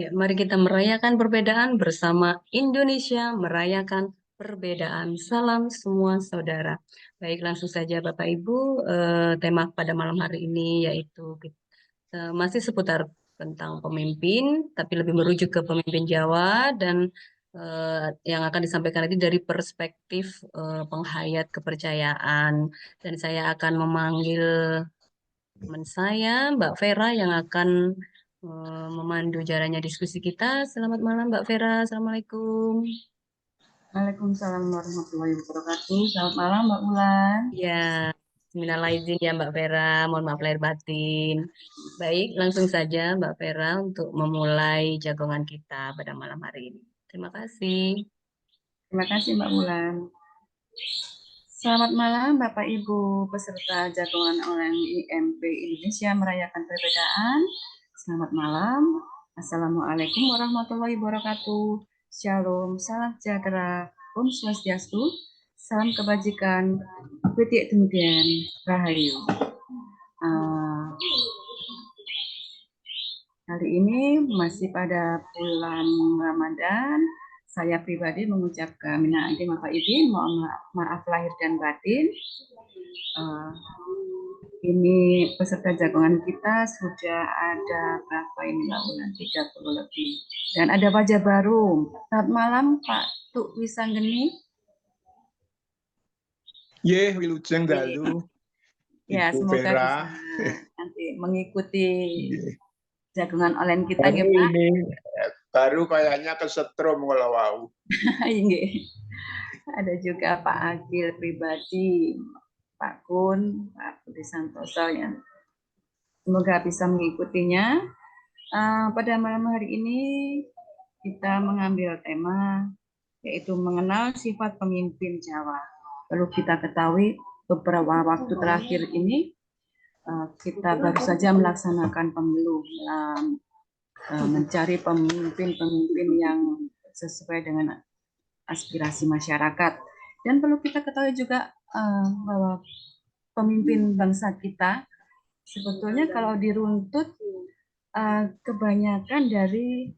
Ya, mari kita merayakan perbedaan bersama Indonesia, merayakan perbedaan. Salam semua saudara. Baik, langsung saja Bapak Ibu, tema pada malam hari ini yaitu masih seputar tentang pemimpin, tapi lebih merujuk ke pemimpin Jawa dan yang akan disampaikan nanti dari perspektif penghayat kepercayaan. Dan saya akan memanggil teman saya, Mbak Vera, yang akan memandu jalannya diskusi kita. Selamat malam, Mbak Vera. Assalamualaikum. Waalaikumsalam warahmatullahi wabarakatuh. Selamat malam, Mbak Ulan. Ya, minal aidin ya Mbak Vera. Mohon maaf lahir batin. Baik, langsung saja Mbak Vera untuk memulai jagongan kita pada malam hari ini. Terima kasih. Terima kasih, Mbak Ulan. Selamat malam, Bapak Ibu peserta jagongan online IMP Indonesia merayakan perbedaan. Selamat malam. Assalamualaikum warahmatullahi wabarakatuh. Shalom, salam sejahtera, Om Swastiastu, salam kebajikan, Witik Tumgen, Rahayu. Hari ini masih pada bulan Ramadan. Saya pribadi mengucapkan minal aidin wal faizin, mohon maaf lahir dan batin. Ini peserta jagongan kita sudah ada berapa ini Mbak Ulan? 30 lebih. Dan ada wajah baru. Selamat malam Pak Tuk Wisanggeni. Ye, wilujeng dalu. Ya, Ibu semoga Vera. bisa nanti mengikuti jagongan online kita ya Pak. Ini baru kayaknya kesetrum kalau wow. Ada juga Pak Agil pribadi, Pak Kun, Pak Budi Santoso ya. Semoga bisa mengikutinya. Pada malam hari ini kita mengambil tema yaitu mengenal sifat pemimpin Jawa. Perlu kita ketahui beberapa waktu terakhir ini kita baru saja melaksanakan pemilu, mencari pemimpin-pemimpin yang sesuai dengan aspirasi masyarakat. Dan perlu kita ketahui juga bahwa pemimpin bangsa kita sebetulnya kalau diruntut kebanyakan dari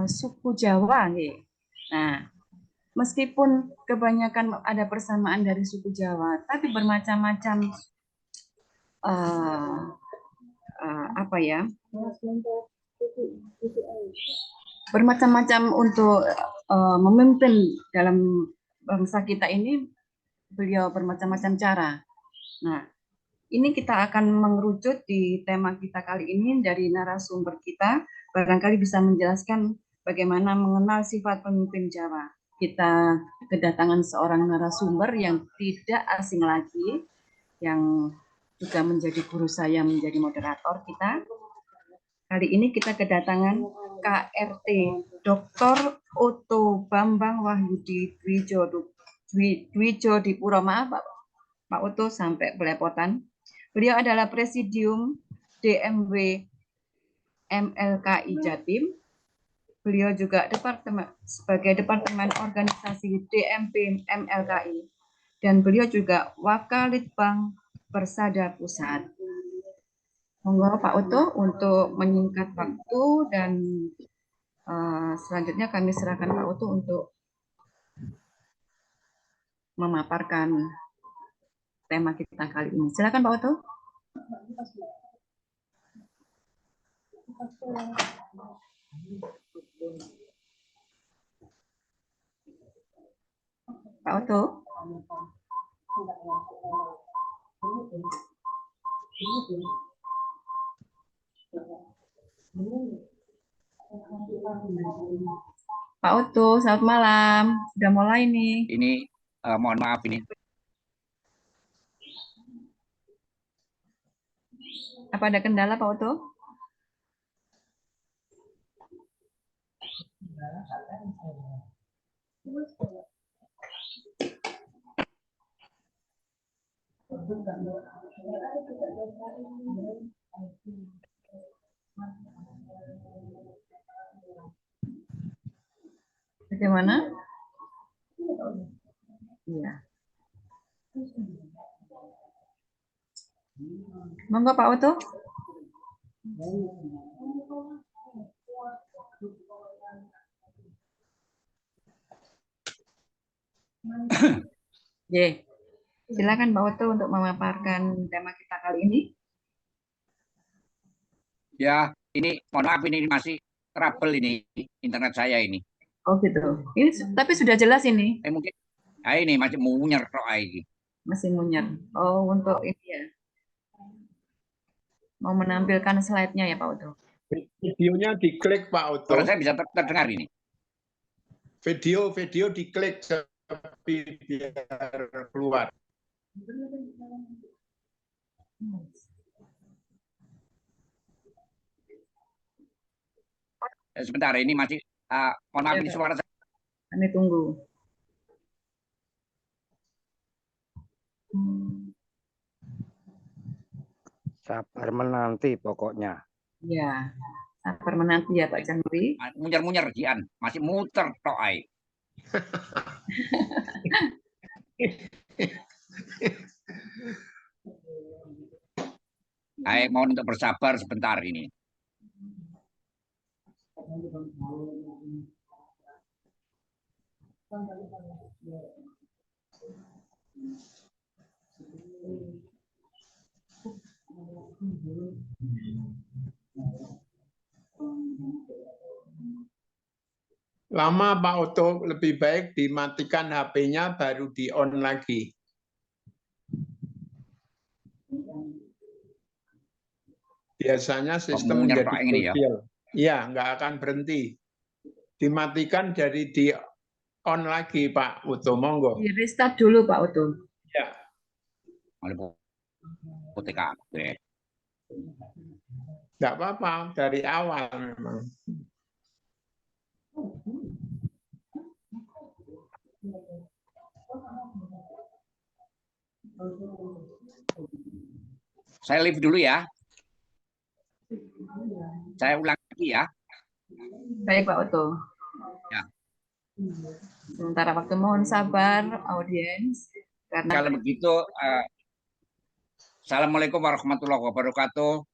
suku Jawa nih. Nah, meskipun kebanyakan ada persamaan dari suku Jawa, tapi bermacam-macam apa ya? Bermacam-macam untuk memimpin dalam bangsa kita ini, beliau bermacam-macam cara. Nah, ini kita akan mengerucut di tema kita kali ini dari narasumber kita, barangkali bisa menjelaskan bagaimana mengenal sifat pemimpin Jawa. Kita kedatangan seorang narasumber yang tidak asing lagi, yang juga menjadi guru saya, menjadi moderator kita. Kali ini kita kedatangan KRT Dr. Otto Bambang Wahyudi Dwijo Dipuro. Maaf Pak Otto sampai belepotan. Beliau adalah Presidium DMW MLKI Jatim. Beliau juga sebagai Departemen Organisasi DMP MLKI. Dan beliau juga Wakalitbang Persada Pusat. Monggo Pak Otto untuk menyingkat waktu dan selanjutnya kami serahkan Pak Otto untuk memaparkan tema kita kali ini. Silakan Pak Otto. Pak Otto. Pak Otto, selamat malam. Sudah mulai nih. Ini mohon maaf ini. Apa ada kendala Pak Otto? Bagaimana? Iya. Monggo Pak Otto. Ye, silakan Pak Oto untuk memaparkan tema kita kali ini. Ya, ini mohon maaf ini masih trouble ini internet saya ini. Oh gitu. Ini tapi sudah jelas ini, Mungkin ini masih munyer tok ini. masih munyer. Oh, untuk ini ya. Mau menampilkan slide-nya ya Pak Oto. Videonya diklik Pak Oto. Suara saya bisa terdengar ini. Video diklik tapi biar keluar. Sebentar ini masih mohon maaf ini suara saya. Kami tunggu. Sabar menanti pokoknya. Ya, sabar menanti ya Pak Januri. Munyer-munyer jian, masih muter tok ai. Mohon untuk bersabar sebentar ini. Lama Pak Oto, lebih baik dimatikan HP-nya baru di-on lagi. Biasanya sistem Munyer menjadi Pak ini ya. kecil. Iya, nggak akan berhenti. Dimatikan dari di-on lagi Pak Oto, monggo. Di restart dulu Pak Oto. Ya. Oleh putih kabeh. Nggak apa-apa, dari awal memang. Saya live dulu ya. Saya ulang lagi ya. Baik Pak Oto. Ya. Sementara waktu mohon sabar audiens karena Kalau begitu, Assalamualaikum warahmatullahi wabarakatuh.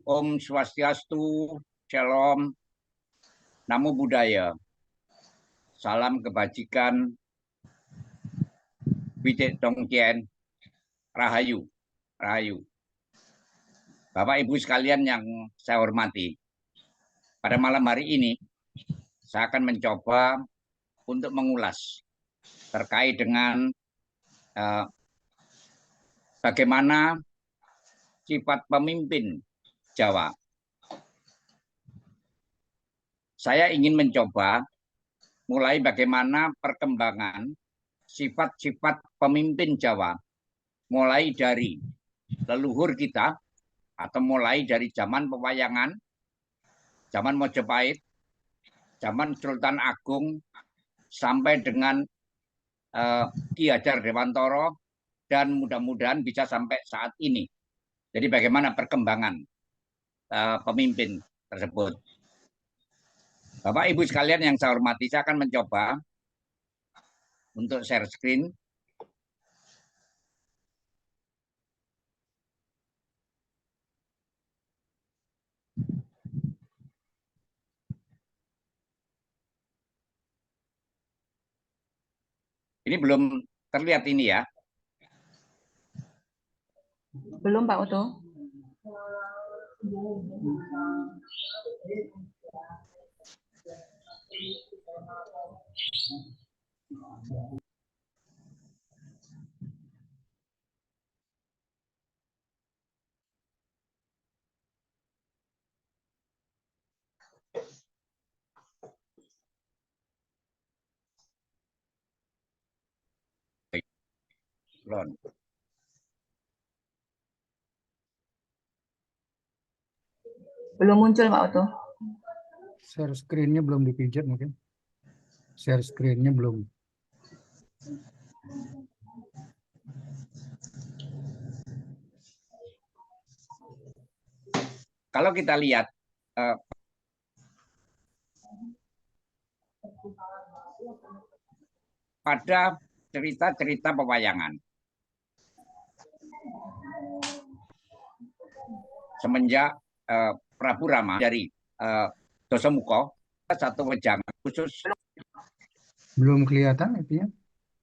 Om Swastiastu, Shalom, Namo Buddhaya, salam kebajikan, Widek Dongkien, Rahayu, Rahayu. Bapak Ibu sekalian yang saya hormati, pada malam hari ini saya akan mencoba untuk mengulas terkait dengan bagaimana sifat pemimpin Jawa. Saya ingin mencoba mulai bagaimana perkembangan sifat-sifat pemimpin Jawa, mulai dari leluhur kita, atau mulai dari zaman pewayangan, zaman Mojopahit, zaman Sultan Agung, sampai dengan Ki Hajar Dewantoro, dan mudah-mudahan bisa sampai saat ini. Jadi bagaimana perkembangan pemimpin tersebut. Bapak Ibu sekalian yang saya hormati, saya akan mencoba untuk share screen. Ini belum terlihat ini ya. belum Pak Oto. Belum. Belum muncul Pak Oto. Share screen-nya belum dipijat mungkin. Share screen-nya belum. Kalau kita lihat pada cerita-cerita pewayangan, semenjak Prabu Rama dari Dasamuka, satu wejangan khusus. Belum kelihatan itu ya.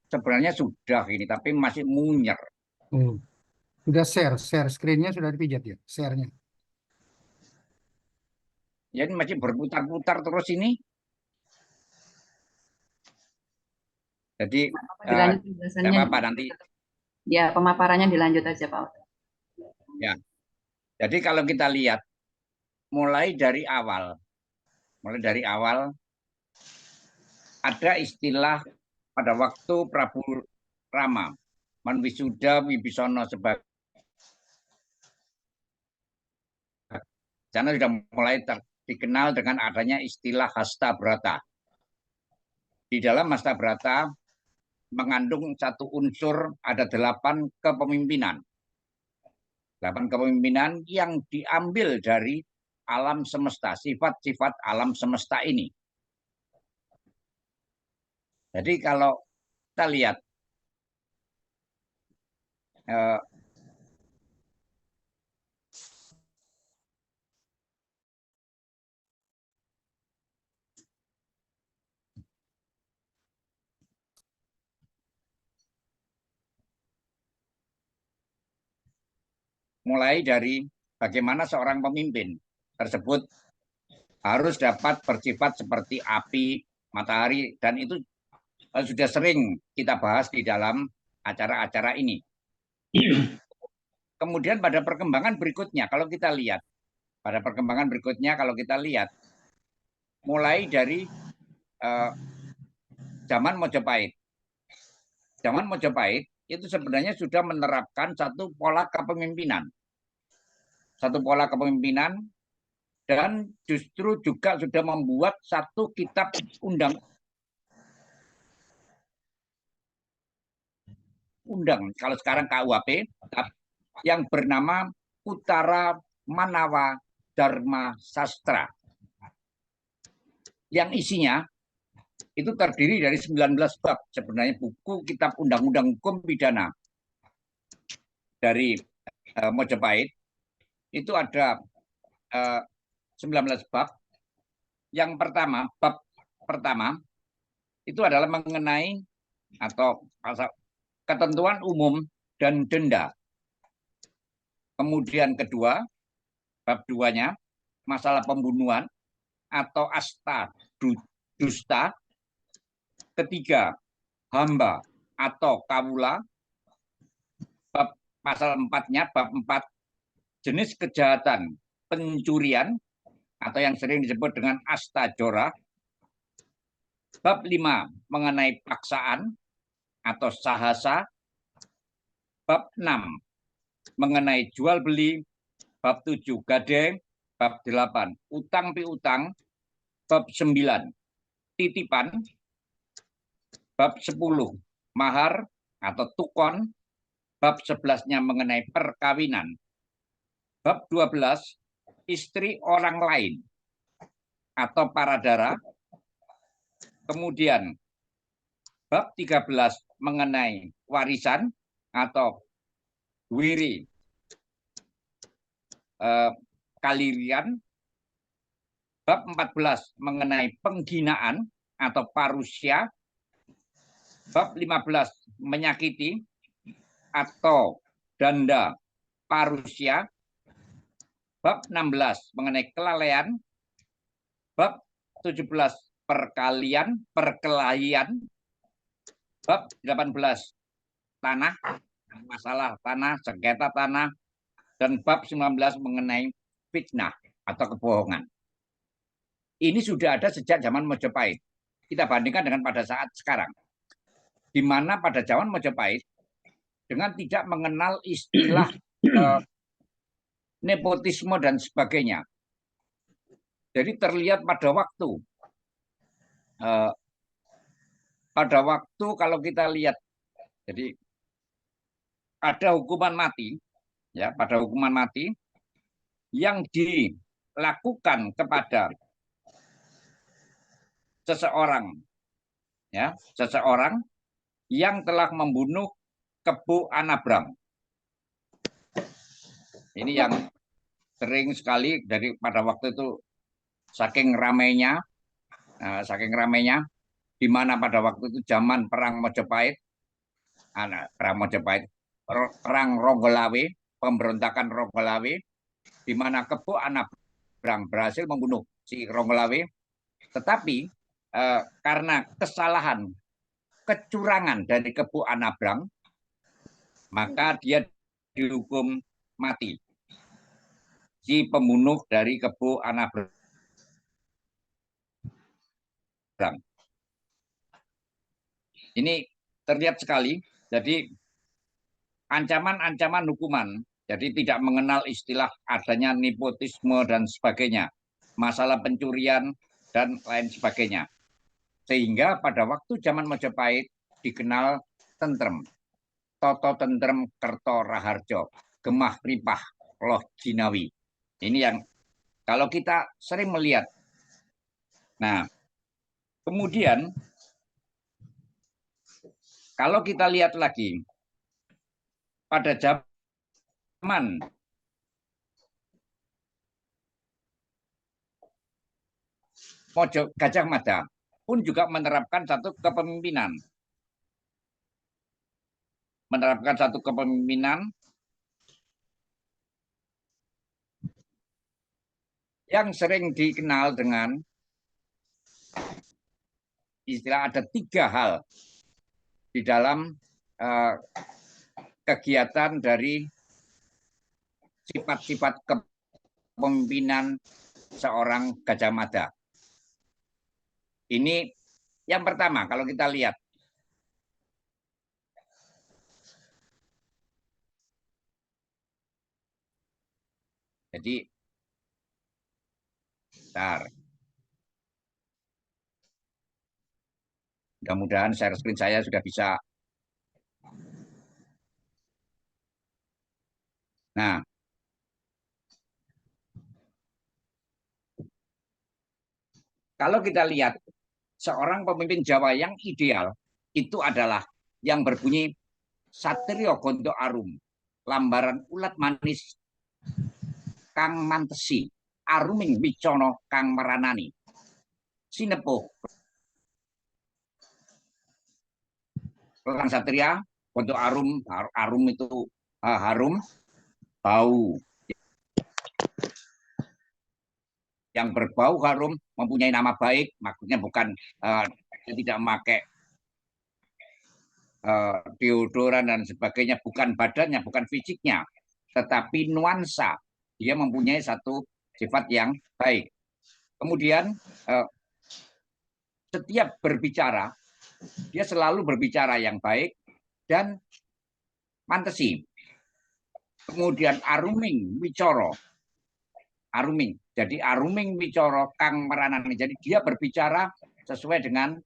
sebenarnya sudah ini, tapi masih munyer. Oh, sudah share screen-nya sudah dipijat ya, share-nya. Jadi masih berputar-putar terus ini. Jadi Dilanjut tidak penjelasannya. apa-apa nanti. Ya, pemaparannya dilanjut aja, Pak Oto. Ya. Jadi kalau kita lihat mulai dari awal ada istilah pada waktu Prabu Rama Manwisuda Wibisono sebagai sana sudah mulai dikenal dengan adanya istilah Hasta Brata. Di dalam Hasta Brata mengandung satu unsur, ada 8 kepemimpinan. 8 kepemimpinan yang diambil dari alam semesta, sifat-sifat alam semesta ini. Jadi kalau kita lihat mulai dari bagaimana seorang pemimpin tersebut harus dapat bersifat seperti api, matahari, dan itu sudah sering kita bahas di dalam acara-acara ini. Kemudian pada perkembangan berikutnya, kalau kita lihat, mulai dari zaman Mojopahit. Zaman Mojopahit itu sebenarnya sudah menerapkan satu pola kepemimpinan. Dan justru juga sudah membuat satu kitab undang kalau sekarang KUHP yang bernama Utara Manawa Dharma Sastra, yang isinya itu terdiri dari 19 bab. Sebenarnya buku kitab undang-undang hukum pidana dari Mojopahit itu ada 19 bab. Yang pertama, bab pertama itu adalah mengenai atau ketentuan umum dan denda. Kemudian kedua, bab 2-nya masalah pembunuhan atau asta dusta. Ketiga, hamba atau kawula. Bab pasal 4-nya, bab 4, jenis kejahatan pencurian atau yang sering disebut dengan asta jora. Bab 5 mengenai paksaan atau sahasa. Bab 6 mengenai jual beli. Bab 7 gadeng. Bab 8 utang piutang. Bab 9 titipan. Bab 10 mahar atau tukon. Bab 11-nya mengenai perkawinan. Bab 12 istri orang lain atau paradara. Kemudian bab 13 mengenai warisan atau wiri kalirian. Bab 14 mengenai penghinaan atau parusya. Bab 15 menyakiti atau danda parusya. Bab 16 mengenai kelalaian. Bab 17 perkelahian. Bab 18 tanah, masalah tanah, sengketa tanah. Dan bab 19 mengenai fitnah atau kebohongan. Ini sudah ada sejak zaman Mojopahit. Kita bandingkan dengan pada saat sekarang. Di mana pada zaman Mojopahit, dengan tidak mengenal istilah nepotisme dan sebagainya. Jadi terlihat pada waktu kalau kita lihat, jadi ada hukuman mati, ya, pada hukuman mati yang dilakukan kepada seseorang, ya, seseorang yang telah membunuh Kebu Anabram. Ini yang sering sekali dari pada waktu itu saking ramainya, di mana pada waktu itu zaman perang Mojopahit Perang Majapahit, perang Ronggolawe, pemberontakan Ronggolawe, di mana Kebo Anabrang berhasil membunuh si Ronggolawe, tetapi karena kesalahan, kecurangan dari Kebo Anabrang, maka dia dihukum mati. Si pembunuh dari Kebo Anabrang. Ini terlihat sekali, jadi ancaman-ancaman hukuman, jadi tidak mengenal istilah adanya nepotisme dan sebagainya, masalah pencurian dan lain sebagainya. Sehingga pada waktu zaman Majapahit dikenal tentrem, Toto Tentrem Kerto Raharjo, Gemah Ripah Loh Jinawi. Ini yang kalau kita sering melihat. Nah, kemudian kalau kita lihat lagi pada zaman Gajah Mada pun juga menerapkan satu kepemimpinan. Yang sering dikenal dengan istilah ada 3 hal di dalam kegiatan dari sifat-sifat kepemimpinan seorang Gajah Mada. Ini yang pertama kalau kita lihat. Jadi, bentar. Mudah-mudahan share screen saya sudah bisa. Nah, kalau kita lihat seorang pemimpin Jawa yang ideal itu adalah yang berbunyi Satrio Gonto Arum, lambaran ulat manis kang mantesi, aruming wicono kang meranani. Sinepuh Orang Satria, Gonto Arum, arum itu harum, bau. Yang berbau harum mempunyai nama baik, maksudnya bukan tidak memakai deodoran dan sebagainya, bukan badannya, bukan fisiknya, tetapi nuansa. Dia mempunyai satu sifat yang baik. Kemudian setiap berbicara, dia selalu berbicara yang baik dan mantesi. Kemudian aruming wicoro, aruming. Jadi aruming wicoro kang meranani. Jadi dia berbicara sesuai dengan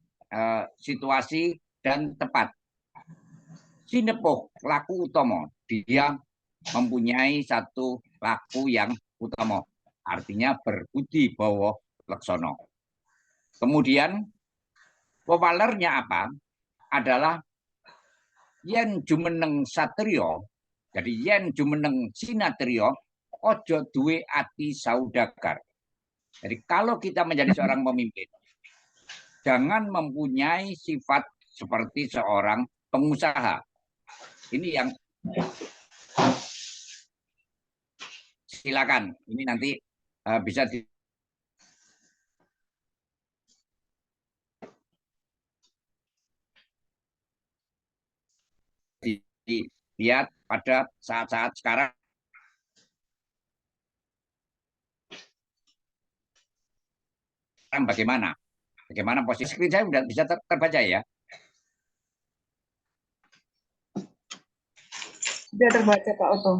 situasi dan tepat. Sinepuh laku utomo, dia mempunyai satu laku yang utama, artinya berbudi bawa leksono. Kemudian pewalernya apa? Adalah yen jumeneng satrio, jadi yen jumeneng sinatrio, ojo duwe ati saudagar. Jadi kalau kita menjadi seorang pemimpin, jangan mempunyai sifat seperti seorang pengusaha. Ini yang silakan. Ini nanti bisa dilihat pada saat-saat sekarang. Bagaimana posisi screen saya sudah bisa terbaca ya? Sudah terbaca Pak Oto.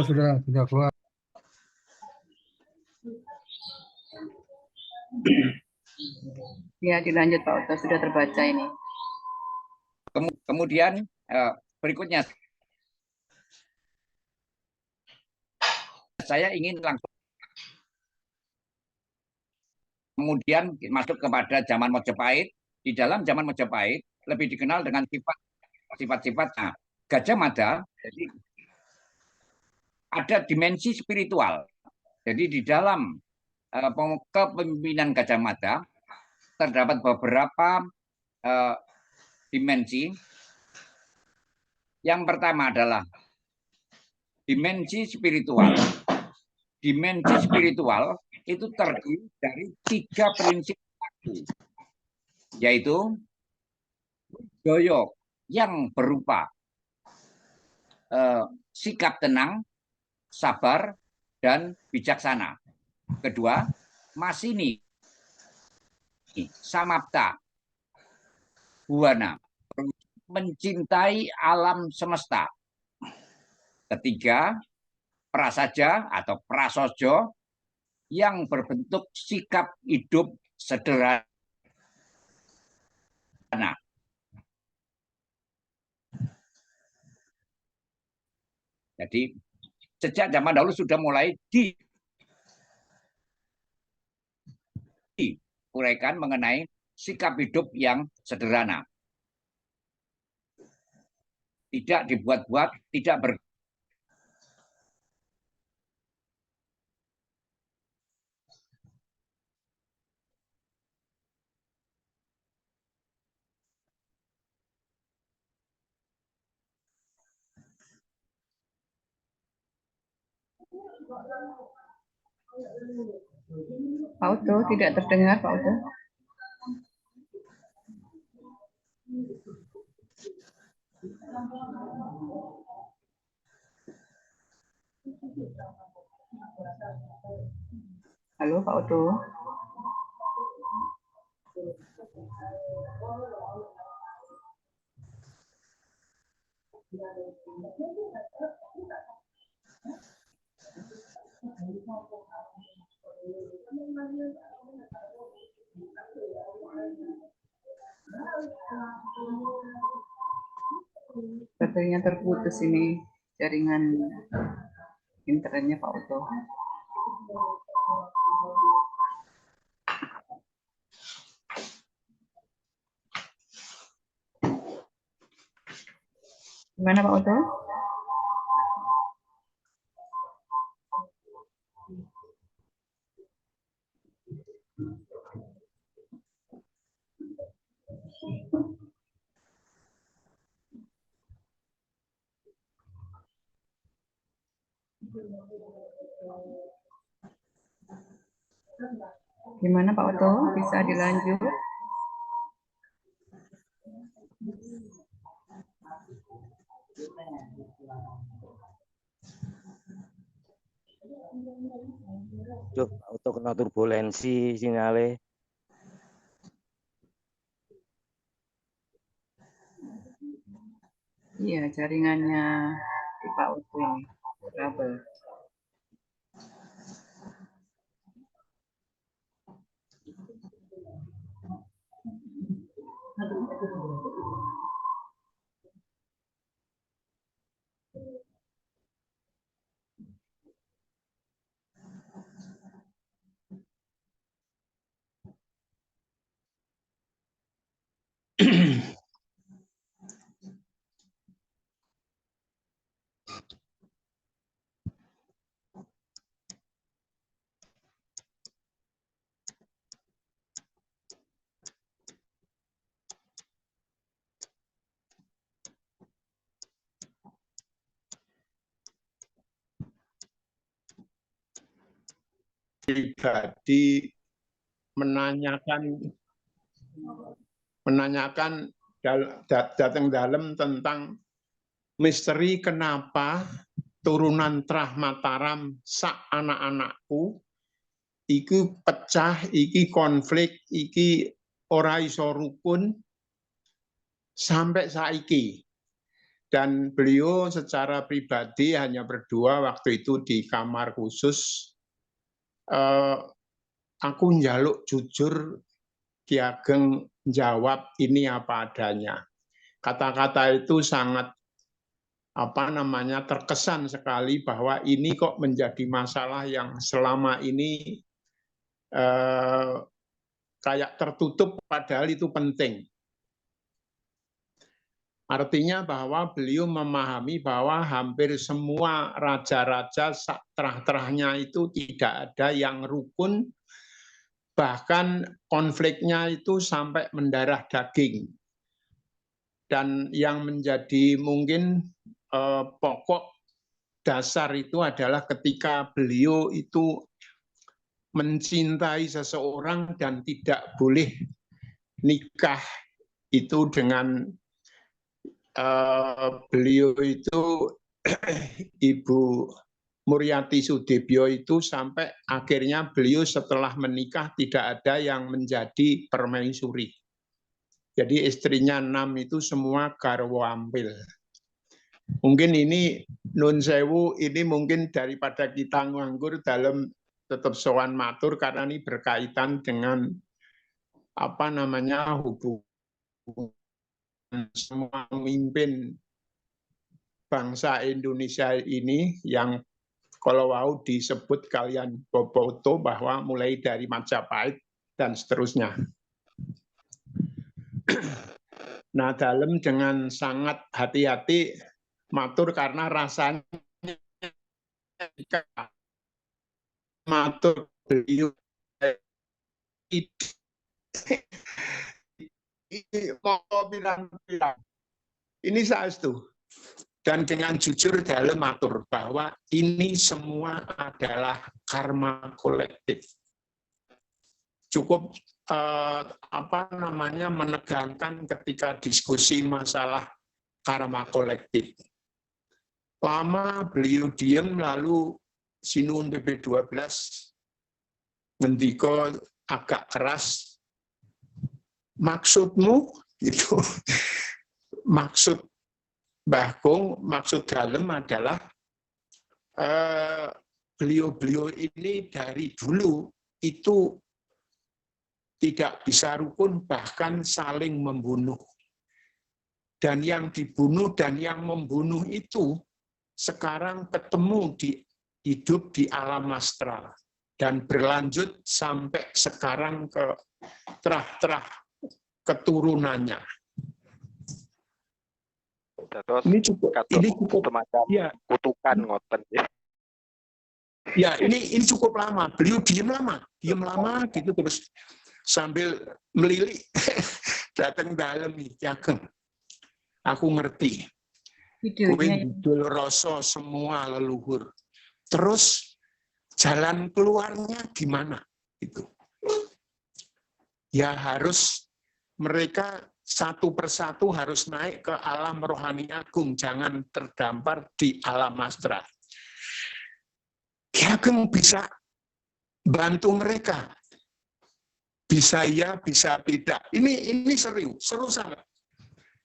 Sudah keluar. Ya, dilanjut Pak Oto, sudah terbaca ini. Kemudian berikutnya saya ingin langsung kemudian masuk kepada zaman Majapahit. Di dalam zaman Majapahit lebih dikenal dengan sifat-sifat Gajah Mada. Jadi ada dimensi spiritual. Jadi di dalam kepemimpinan Gajah Mada terdapat beberapa dimensi Yang pertama adalah dimensi spiritual. Dimensi spiritual itu terdiri dari 3 prinsip aku, yaitu doyo yang berupa sikap tenang, sabar, dan bijaksana. Kedua, masini, samapta, buana, mencintai alam semesta. Ketiga, prasaja atau prasojo yang berbentuk sikap hidup sederhana. Jadi sejak zaman dahulu sudah mulai diuraikan mengenai sikap hidup yang sederhana. Tidak dibuat-buat, tidak ber Pak Uto, tidak terdengar Pak Uto. Halo Pak Uto. Baterainya terputus ini, jaringan internetnya Pak Uto. Gimana Pak Uto? Gimana Pak Uto? Bisa dilanjut? Cuk, auto kena turbulensi sinyale. Iya, jaringannya di Pak Uto ini trouble. Pribadi menanyakan datang dalam tentang misteri kenapa turunan Trah Mataram sak anak-anakku iki pecah, iki konflik, iki ora iso rukun sampai saiki. Dan beliau secara pribadi hanya berdua waktu itu di kamar khusus. Aku njaluk jujur, Ki Ageng jawab ini apa adanya. Kata-kata itu sangat terkesan sekali bahwa ini kok menjadi masalah yang selama ini kayak tertutup padahal itu penting. Artinya bahwa beliau memahami bahwa hampir semua raja-raja terah-terahnya itu tidak ada yang rukun, bahkan konfliknya itu sampai mendarah daging. Dan yang menjadi mungkin pokok dasar itu adalah ketika beliau itu mencintai seseorang dan tidak boleh nikah itu dengan beliau itu Ibu Muryati Sudibyo itu sampai akhirnya beliau setelah menikah tidak ada yang menjadi permaisuri. Jadi istrinya 6 itu semua garwo ampil. Mungkin ini nun sewu, ini mungkin daripada kita nganggur dalam tetap sowan matur karena ini berkaitan dengan apa namanya hubungan semua pemimpin bangsa Indonesia ini yang kalau mau disebut kalian Boboto bahwa mulai dari Majapahit dan seterusnya. Nah, dalam dengan sangat hati-hati matur karena rasanya matur beliau ini mau bilang-bilang ini saestu. Dan dengan jujur dalam matur bahwa ini semua adalah karma kolektif. Cukup menegangkan ketika diskusi masalah karma kolektif. Lama beliau diam lalu Sinuhun PP 12 ngendika agak keras. Maksudmu itu maksud Mbah Kung, maksud dalam adalah beliau-beliau ini dari dulu itu tidak bisa rukun, bahkan saling membunuh. Dan yang dibunuh dan yang membunuh itu sekarang ketemu hidup di alam astral dan berlanjut sampai sekarang ke terah-terah keturunannya. Terus Ini cukup semacam ya, kutukan ngoten ya. Ya, ini cukup lama. Beliau diam lama gitu terus sambil melilik datang dalam nih, Jagem. Aku ngerti. Videonya Kue rasa semua leluhur. Terus jalan keluarnya gimana? Gitu. Ya harus mereka satu persatu harus naik ke alam rohani agung, jangan terdampar di alam astral. Ki Ageng bisa bantu mereka. Bisa ya, bisa tidak. Ini seru sangat.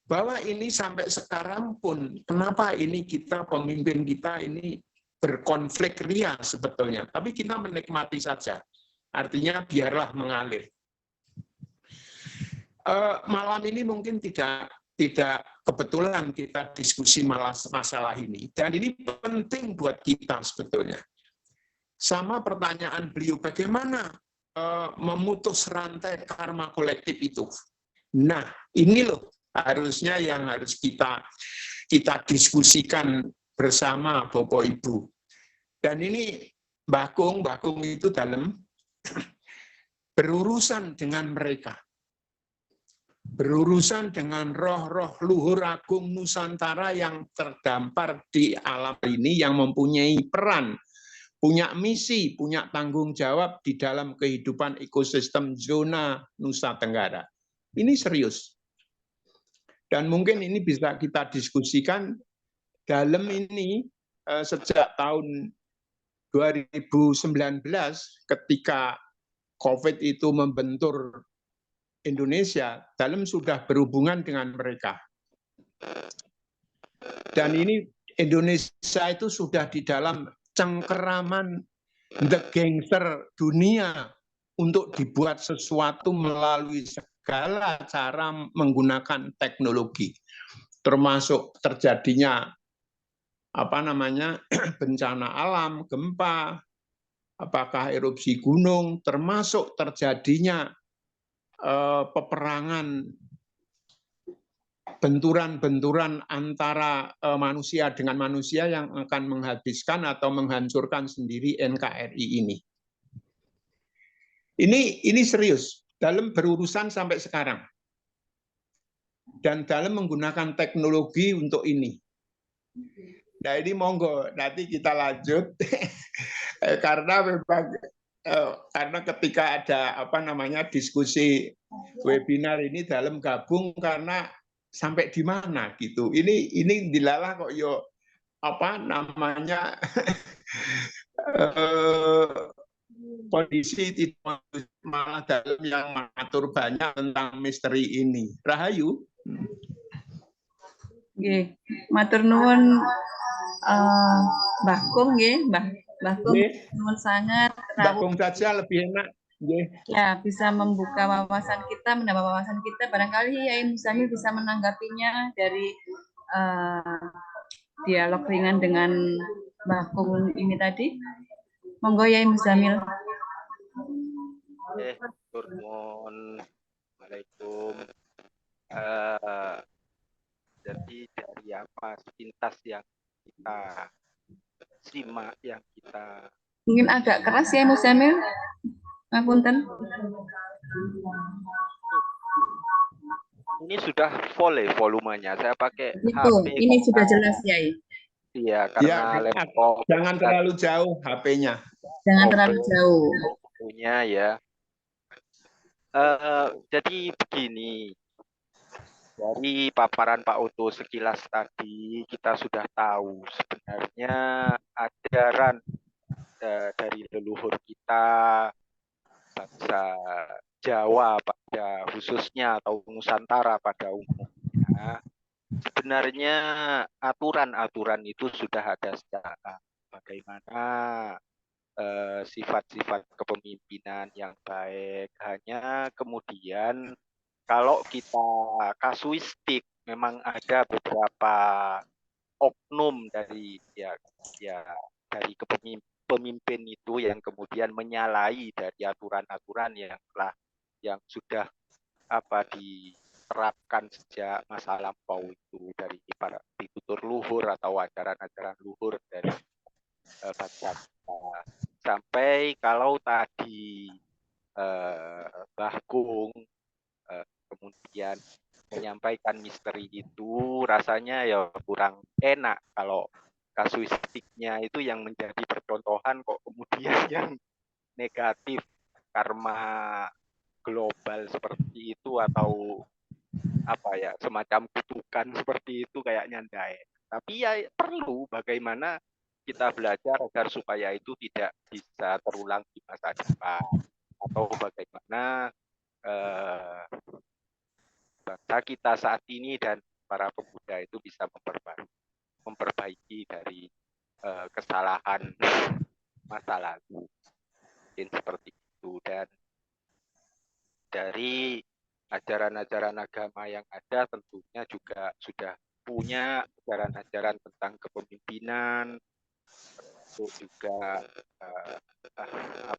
Bahwa ini sampai sekarang pun, kenapa ini kita, pemimpin kita ini berkonflik ria sebetulnya. Tapi kita menikmati saja. Artinya biarlah mengalir. Malam ini mungkin tidak kebetulan kita diskusi masalah ini. Dan ini penting buat kita sebetulnya. Sama pertanyaan beliau, bagaimana memutus rantai karma kolektif itu? Nah, ini loh harusnya yang harus kita diskusikan bersama Bapak Ibu. Dan ini Mbah Kung itu dalam berurusan dengan mereka. Berurusan dengan roh-roh luhur agung Nusantara yang terdampar di alam ini, yang mempunyai peran, punya misi, punya tanggung jawab di dalam kehidupan ekosistem zona Nusa Tenggara. Ini serius. Dan mungkin ini bisa kita diskusikan dalam ini sejak tahun 2019 ketika COVID itu membentur Indonesia, dalam sudah berhubungan dengan mereka. Dan ini Indonesia itu sudah di dalam cengkeraman the gangster dunia untuk dibuat sesuatu melalui segala cara menggunakan teknologi, termasuk terjadinya bencana alam, gempa, apakah erupsi gunung, termasuk terjadinya peperangan, benturan-benturan antara manusia dengan manusia yang akan menghabiskan atau menghancurkan sendiri NKRI ini. Ini serius dalam berurusan sampai sekarang. dan dalam menggunakan teknologi untuk ini. Nah ini monggo nanti kita lanjut karena memang karena ketika ada diskusi webinar ini dalam gabung karena sampai di mana gitu. Ini dilalah kok yo kondisi tidak malah dalam yang mengatur banyak tentang misteri ini. Rahayu. Nggih, matur nuwun Mbah Kung nggih, Mbah Kung nuwun sangat rawuh. Gabung saja lebih enak. Ya, bisa membuka wawasan kita, menambah wawasan kita. Barangkali Yai Muzamil bisa menanggapinya dari dialog ringan dengan Mbah Kung ini tadi. Monggo Yai Muzamil. Turun. Assalamualaikum. Jadi dari apa sepintas yang kita simak, yang kita Mungkin agak keras ya Muzamil. Ngapunten. ini sudah full ya volumenya. Saya pakai Itu, HP. ini sudah jelas Yai. Iya, karena laptop. Jangan terlalu jauh HP-nya. Jangan terlalu jauh. Punya ya. Jadi begini. Dari paparan Pak Oto sekilas tadi, kita sudah tahu sebenarnya ajaran dari leluhur kita, bangsa Jawa pada khususnya atau Nusantara pada umumnya, sebenarnya aturan-aturan itu sudah ada secara bagaimana sifat-sifat kepemimpinan yang baik. Hanya kemudian kalau kita kasuistik, memang ada beberapa oknum dari dari pemimpin itu yang kemudian menyalahi dari aturan-aturan yang sudah diterapkan sejak masa lampau itu, dari ditutur luhur atau ajaran-ajaran luhur dari bangsa kita. Sampai kalau tadi Mbah Kung kemudian menyampaikan misteri itu, rasanya ya kurang enak kalau kasuistiknya itu yang menjadi percontohan kok kemudian yang negatif, karma global seperti itu atau semacam kutukan seperti itu kayaknya enggak. Tapi ya perlu bagaimana kita belajar agar supaya itu tidak bisa terulang di masa depan, atau bagaimana bangsa kita saat ini dan para pemuda itu bisa memperbaiki dari kesalahan masa lalu, mungkin seperti itu. Dan dari ajaran-ajaran agama yang ada tentunya juga sudah punya ajaran-ajaran tentang kepemimpinan, untuk juga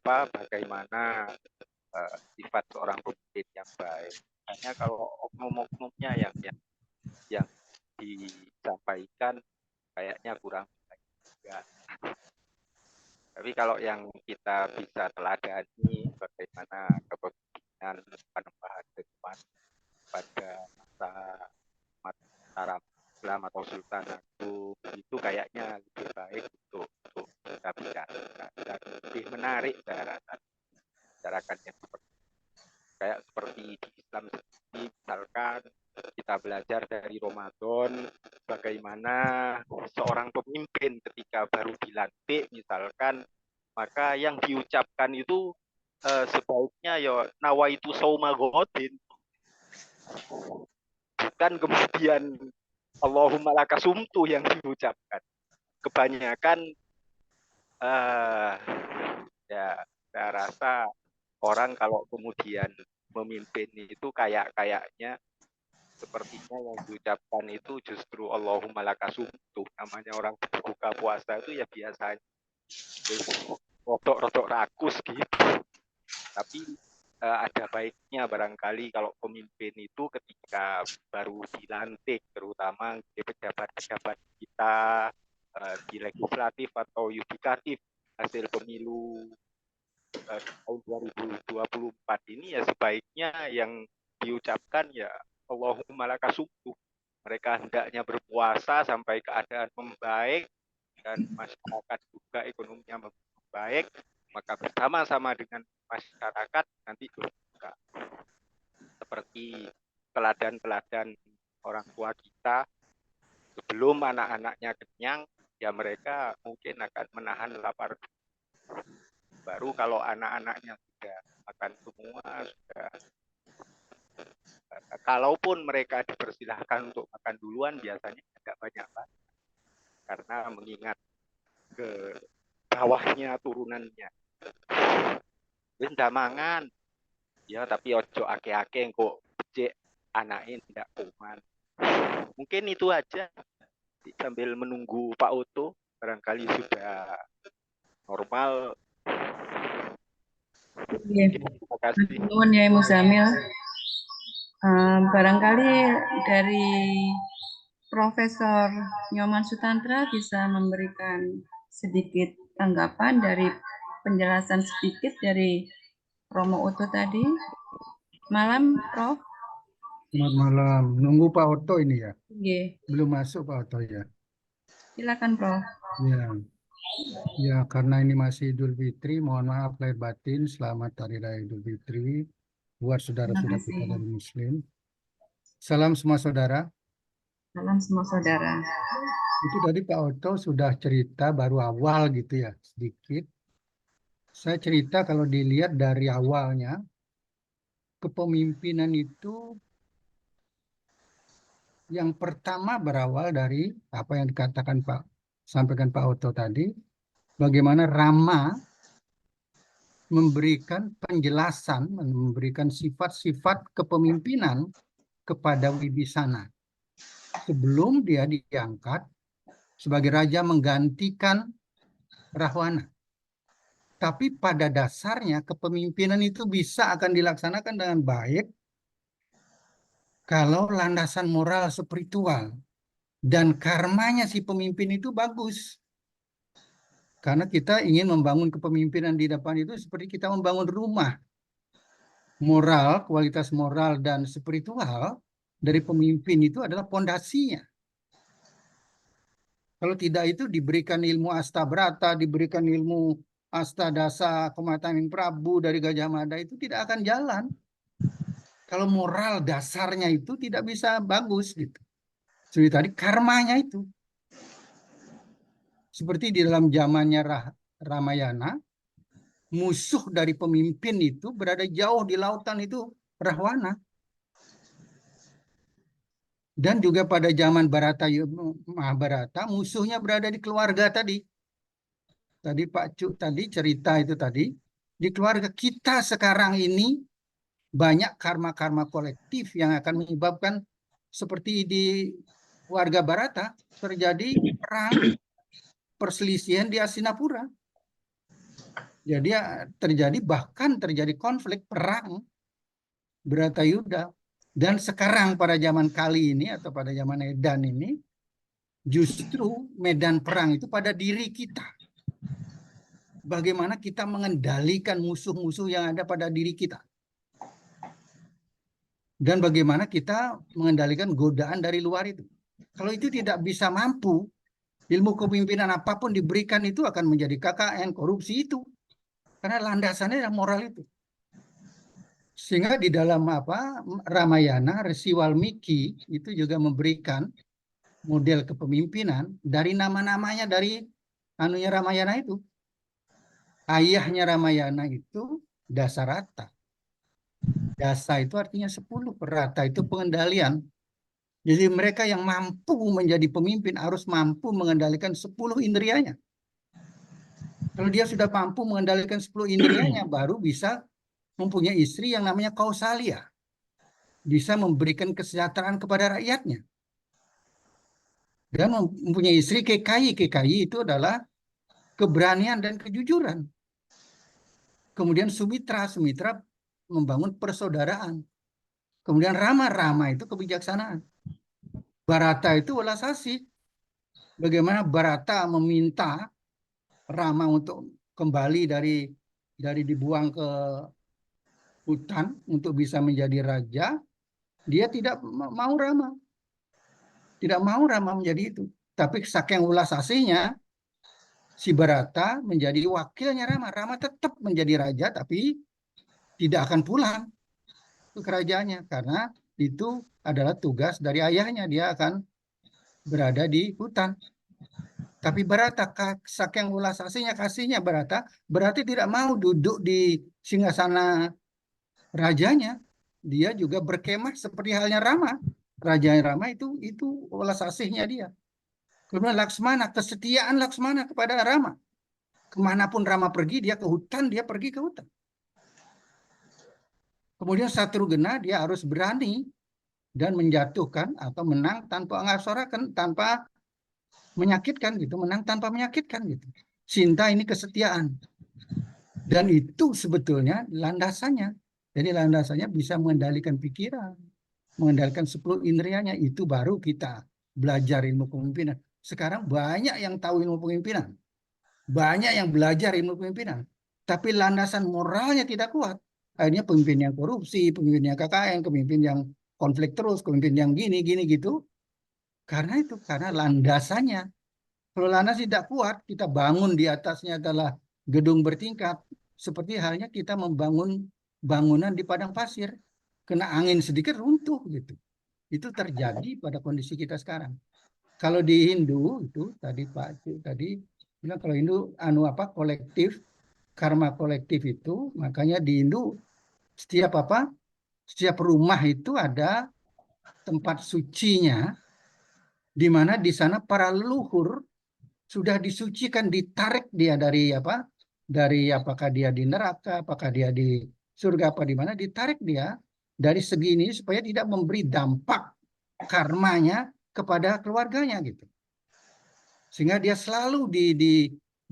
bagaimana sifat seorang pemimpin yang baik. Hanya kalau oknum-oknumnya yang disampaikan kayaknya kurang baik juga. Tapi kalau yang kita bisa teladani bagaimana kepemimpinan Panembahan ke depan pada masa Mataram Islam atau Sultan Agung, itu kayaknya lebih baik untuk kita bicara dan lebih menarik saya rasa bicarakannya seperti di Islam sendiri. Misalkan kita belajar dari Ramadan bagaimana seorang pemimpin ketika baru dilantik misalkan, maka yang diucapkan itu sebaiknya ya nawaitu sauma godin, bukan kemudian Allahumma lakasumtu yang diucapkan. Kebanyakan ya saya rasa orang kalau kemudian memimpin itu kayaknya sepertinya yang diucapkan itu justru Allahumma lakasumtu. Namanya orang berbuka puasa itu ya biasanya rodok-rodok rakus gitu. Tapi ada baiknya barangkali kalau pemimpin itu ketika baru dilantik, terutama di pejabat-pejabat kita di legislatif atau yudikatif hasil pemilu tahun 2024 ini, ya sebaiknya yang diucapkan ya Allahumma laka sumtu. Mereka hendaknya berpuasa sampai keadaan membaik dan masyarakat juga ekonominya membaik, maka bersama-sama dengan masyarakat nanti berbuka. Seperti teladan-teladan orang tua kita, sebelum anak-anaknya kenyang, ya mereka mungkin akan menahan lapar. Baru kalau anak-anaknya sudah makan semua, sudah, kalaupun mereka dipersilahkan untuk makan duluan, biasanya tidak banyak banget. Karena mengingat ke bawahnya turunannya. Wis ndak mangan. Ya tapi ojo ake-ake kok becik anake ndak kuman. Mungkin itu aja sambil menunggu Pak Oto barangkali sudah normal. Iya. Terima kasih. Nuwun ya Muzamil. Barangkali dari Profesor Nyoman Sutantra bisa memberikan sedikit tanggapan dari penjelasan sedikit dari Romo Oto tadi. Malam, Prof. Selamat malam. Nunggu Pak Oto ini ya. Iya. Belum masuk Pak Oto ya. Silakan, Prof. Ya. Ya, karena ini masih Idul Fitri, mohon maaf lahir batin. Selamat Hari Raya Idul Fitri buat Terima saudara-saudara kasih. kita dari Muslim. Salam semua saudara. Salam semua saudara. Itu tadi Pak Oto sudah cerita baru awal gitu ya, sedikit. Saya cerita kalau dilihat dari awalnya, kepemimpinan itu yang pertama berawal dari apa yang dikatakan sampaikan Pak Oto tadi, bagaimana Rama memberikan penjelasan, memberikan sifat-sifat kepemimpinan kepada Wibisana sebelum dia diangkat sebagai raja menggantikan Rahwana. Tapi pada dasarnya kepemimpinan itu bisa akan dilaksanakan dengan baik kalau landasan moral spiritual dan karmanya si pemimpin itu bagus. Karena kita ingin membangun kepemimpinan di depan itu seperti kita membangun rumah. Moral, kualitas moral dan spiritual dari pemimpin itu adalah pondasinya. Kalau tidak itu diberikan ilmu Astabrata, diberikan ilmu Astadasa Komatanging Prabu dari Gajah Mada itu tidak akan jalan. Kalau moral dasarnya itu tidak bisa bagus gitu. Seperti tadi karmanya itu. Seperti di dalam zamannya Ramayana, musuh dari pemimpin itu berada jauh di lautan itu Rahwana. Dan juga pada zaman Mahabharata, musuhnya berada di keluarga tadi. Tadi Pak Cuk tadi cerita itu tadi, di keluarga kita sekarang ini banyak karma-karma kolektif yang akan menyebabkan seperti di warga Barata terjadi perang perselisihan di Hastinapura. Jadi bahkan terjadi konflik perang Bharatayuddha. Dan sekarang pada zaman kali ini atau pada zaman Edan ini justru medan perang itu pada diri kita. Bagaimana kita mengendalikan musuh-musuh yang ada pada diri kita. Dan bagaimana kita mengendalikan godaan dari luar itu. Kalau itu tidak bisa mampu, ilmu kepemimpinan apapun diberikan itu akan menjadi KKN, korupsi itu. Karena landasannya yang moral itu. Sehingga di dalam Ramayana, Resi Walmiki itu juga memberikan model kepemimpinan dari nama-namanya dari anunya Ramayana itu. Ayahnya Ramayana itu Dasarata. Dasa itu artinya 10, rata itu pengendalian. Jadi mereka yang mampu menjadi pemimpin harus mampu mengendalikan 10 indrianya. Kalau dia sudah mampu mengendalikan 10 indrianya, baru bisa mempunyai istri yang namanya Kausalya. Bisa memberikan kesejahteraan kepada rakyatnya. Dan mempunyai istri Kekayi. Kekayi itu adalah keberanian dan kejujuran. Kemudian Sumitra membangun persaudaraan. Kemudian Rama itu kebijaksanaan. Barata itu welas asih. Bagaimana Barata meminta Rama untuk kembali dari dibuang ke hutan untuk bisa menjadi raja. Dia tidak mau Rama. Tidak mau Rama menjadi itu. Tapi saking ulas asihnya, si Barata menjadi wakilnya Rama. Rama tetap menjadi raja, tapi tidak akan pulang ke kerajaannya. Karena itu adalah tugas dari ayahnya. Dia akan berada di hutan. Tapi Barata, saking ulas asihnya kasihnya Barata, berarti tidak mau duduk di singgasana rajanya. Dia juga berkemah seperti halnya Rama. Raja Rama itu ulas asihnya dia. Kemudian Laksmana, kesetiaan Laksmana kepada Rama. Kemanapun Rama pergi, dia ke hutan, dia pergi ke hutan. Kemudian Satrugena, dia harus berani dan menjatuhkan atau menang tanpa ngasorakan, tanpa menyakitkan gitu, menang tanpa menyakitkan gitu. Cinta ini kesetiaan. Dan itu sebetulnya landasannya. Jadi landasannya bisa mengendalikan pikiran, mengendalikan 10 indrianya. Itu baru kita belajar ilmu kepemimpinan. Sekarang banyak yang tahu ilmu kepemimpinan. Banyak yang belajar ilmu kepemimpinan. Tapi landasan moralnya tidak kuat. Akhirnya pemimpin yang korupsi, pemimpin yang KKN, pemimpin yang konflik terus, pemimpin yang gini gitu. Karena itu, karena landasannya. Kalau landas tidak kuat, kita bangun di atasnya adalah gedung bertingkat. Seperti halnya kita membangun bangunan di padang pasir. Kena angin sedikit runtuh gitu. Itu terjadi pada kondisi kita sekarang. Kalau di Hindu itu tadi Pak tadi bilang kalau Hindu kolektif, karma kolektif itu, makanya di Hindu setiap rumah itu ada tempat sucinya, di mana di sana para leluhur sudah disucikan, ditarik dia dari apakah dia di neraka, apakah dia di surga, apa di mana, ditarik dia dari segi ini supaya tidak memberi dampak karmanya kepada keluarganya gitu. Sehingga dia selalu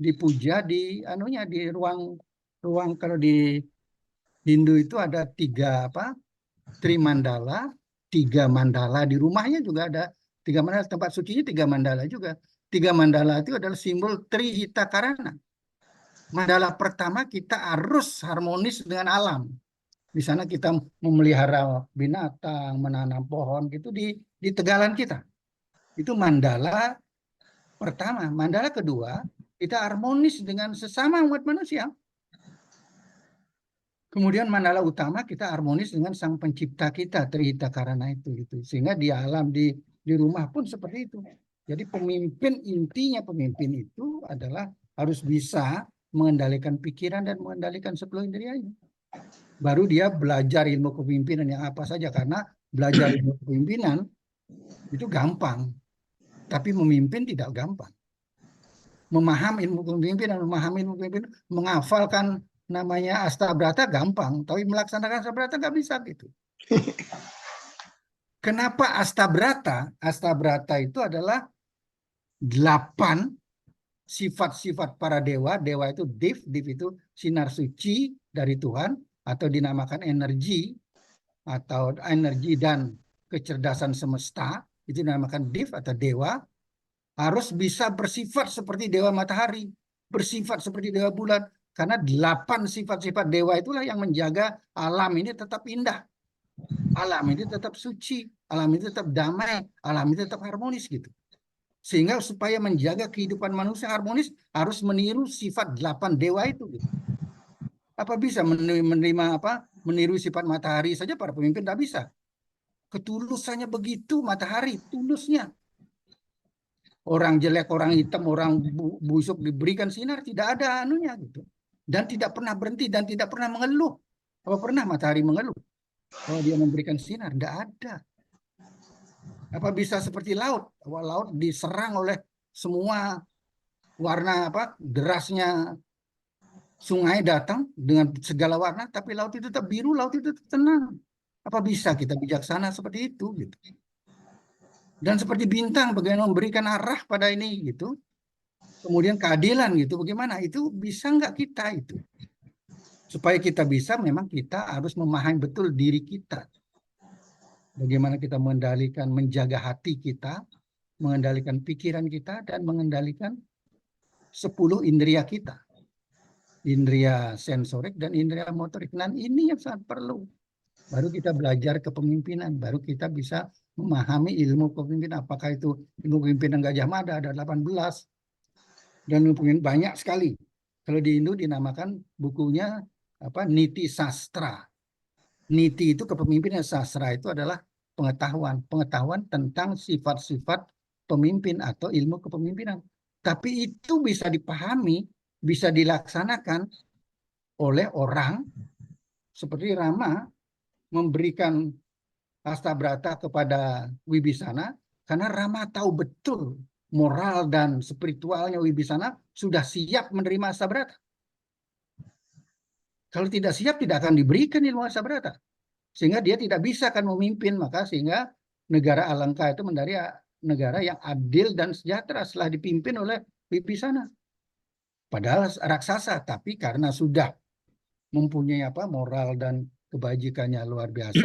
dipuja di ruang kalau di Hindu itu ada 3 Trimandala, 3 mandala di rumahnya juga ada 3 mandala, tempat sucinya 3 mandala juga. 3 mandala itu adalah simbol Trihita Karana. Mandala pertama kita harus harmonis dengan alam. Di sana kita memelihara binatang, menanam pohon gitu di tegalan kita. Itu mandala pertama. Mandala kedua, kita harmonis dengan sesama umat manusia. Kemudian mandala utama kita harmonis dengan sang pencipta kita, Trihita Karana itu gitu. Sehingga di alam di rumah pun seperti itu. Jadi intinya pemimpin itu adalah harus bisa mengendalikan pikiran dan mengendalikan 10 indrianya. Baru dia belajar ilmu kepemimpinan yang apa saja, karena belajar ilmu kepemimpinan itu gampang. Tapi memimpin tidak gampang. Memahami ilmu kepemimpinan, menghafalkan namanya Astabrata gampang, tapi melaksanakan Astabrata nggak bisa gitu. Kenapa Astabrata? Astabrata itu adalah 8 sifat-sifat para dewa. Dewa itu div itu sinar suci dari Tuhan, atau dinamakan energi, atau energi dan kecerdasan semesta, itu dinamakan div atau dewa. Harus bisa bersifat seperti dewa matahari, bersifat seperti dewa bulan, karena 8 sifat-sifat dewa itulah yang menjaga alam ini tetap indah, alam ini tetap suci, alam ini tetap damai, alam ini tetap harmonis gitu. Sehingga supaya menjaga kehidupan manusia harmonis harus meniru sifat 8 dewa itu gitu. Apa bisa meniru sifat matahari saja para pemimpin? Tidak bisa. Ketulusannya begitu matahari, tulusnya. Orang jelek, orang hitam, orang busuk diberikan sinar, tidak ada anunya gitu. Dan tidak pernah berhenti dan tidak pernah mengeluh. Apa pernah matahari mengeluh kalau dia memberikan sinar? Tidak ada. Apa bisa seperti laut? Laut diserang oleh semua warna derasnya sungai datang dengan segala warna, tapi laut itu tetap biru, laut itu tetap tenang. Apa bisa kita bijaksana seperti itu gitu? Dan seperti bintang bagaimana memberikan arah pada ini gitu. Kemudian keadilan gitu, bagaimana? Itu bisa nggak kita itu? Supaya kita bisa, memang kita harus memahami betul diri kita. Bagaimana kita mengendalikan, menjaga hati kita, mengendalikan pikiran kita, dan mengendalikan 10 indria kita. Indria sensorik dan indria motorik. Dan ini yang sangat perlu. baru kita belajar kepemimpinan, baru kita bisa memahami ilmu kepemimpinan. Apakah itu ilmu kepemimpinan Gajah Mada ada 18 dan ilmu kepemimpinan banyak sekali. Kalau di Indo dinamakan bukunya apa? Niti Sastra. Niti itu kepemimpinan, sastra itu adalah pengetahuan tentang sifat-sifat pemimpin atau ilmu kepemimpinan. Tapi itu bisa dipahami, bisa dilaksanakan oleh orang seperti Rama memberikan Astabrata kepada Wibisana karena Rama tahu betul moral dan spiritualnya Wibisana sudah siap menerima Astabrata. Kalau tidak siap tidak akan diberikan ilmu Astabrata. Sehingga dia tidak bisa akan memimpin, maka sehingga negara Alengka itu menjadi negara yang adil dan sejahtera setelah dipimpin oleh Wibisana. Padahal raksasa, tapi karena sudah mempunyai moral dan kebajikannya luar biasa,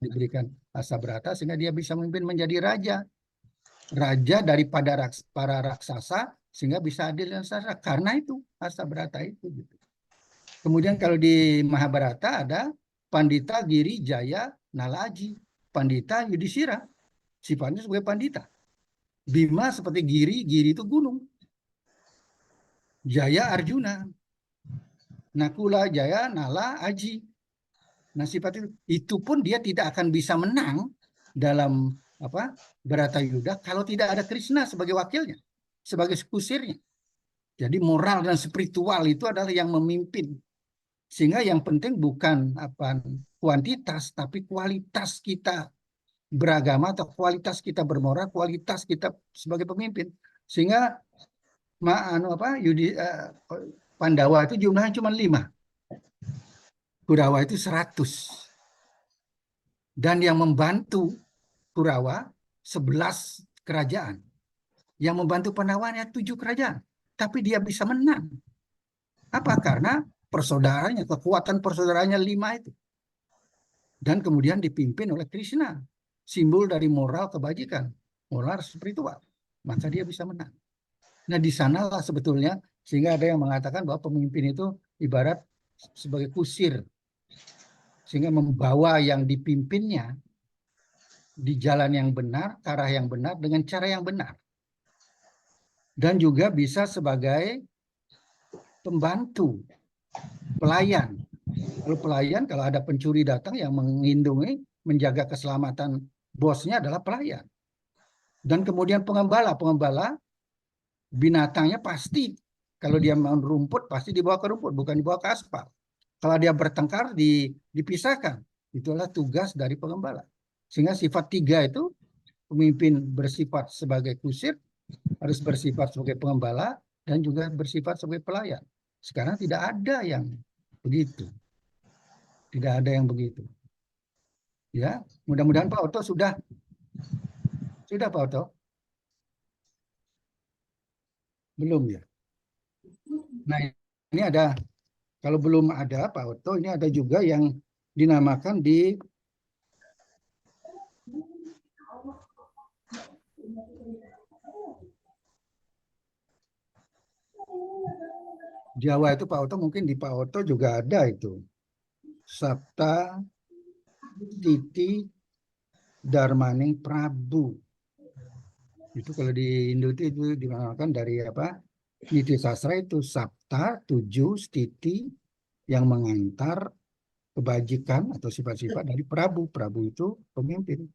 diberikan Astabrata sehingga dia bisa memimpin menjadi raja daripada para raksasa sehingga bisa adil dan sejahtera. Karena itu Astabrata itu gitu. Kemudian kalau di Mahabharata ada Pandita, Giri, Jaya, Nalaji. Pandita, Yudhishthira. Sifatnya sebagai pandita. Bima seperti Giri, Giri itu gunung. Jaya, Arjuna. Nakula, Jaya, Nala, Aji. Nah sifat itu pun dia tidak akan bisa menang dalam Bharatayuddha kalau tidak ada Krishna sebagai wakilnya, sebagai kusirnya. Jadi moral dan spiritual itu adalah yang memimpin. Sehingga yang penting bukan kuantitas, tapi kualitas kita beragama atau kualitas kita bermoral, kualitas kita sebagai pemimpin. Sehingga Pandawa itu jumlahnya cuma 5. Kurawa itu 100. Dan yang membantu Kurawa 11 kerajaan. Yang membantu Pandawa hanya 7 kerajaan. Tapi dia bisa menang. Apa? Karena persaudaranya, kekuatan persaudaraannya 5 itu. Dan kemudian dipimpin oleh Krishna. Simbol dari moral kebajikan. Moral spiritual. Maka dia bisa menang. Nah di sanalah sebetulnya sehingga ada yang mengatakan bahwa pemimpin itu ibarat sebagai kusir. Sehingga membawa yang dipimpinnya di jalan yang benar, arah yang benar, dengan cara yang benar. Dan juga bisa sebagai pembantu, pelayan. Kalau ada pencuri datang yang melindungi, menjaga keselamatan bosnya adalah pelayan. Dan kemudian pengembala binatangnya pasti kalau dia mau rumput pasti dibawa ke rumput, bukan dibawa ke aspal. Kalau dia bertengkar dipisahkan. Itulah tugas dari pengembala. Sehingga sifat 3 itu pemimpin bersifat sebagai kusir, harus bersifat sebagai pengembala, dan juga bersifat sebagai pelayan. Sekarang tidak ada yang begitu. Tidak ada yang begitu. Ya, mudah-mudahan Pak Oto sudah Pak Oto? Belum ya? Nah, ini ada, kalau belum ada Pak Oto, ini ada juga yang dinamakan di Jawa itu Pak Oto, mungkin di Pak Oto juga ada itu. Sabta Titi Darmaning Prabu. Itu kalau di Indo itu dinamakan dari Niti Sastra itu Sabta, 7 stiti yang mengantar kebajikan atau sifat-sifat dari Prabu. Prabu itu pemimpin.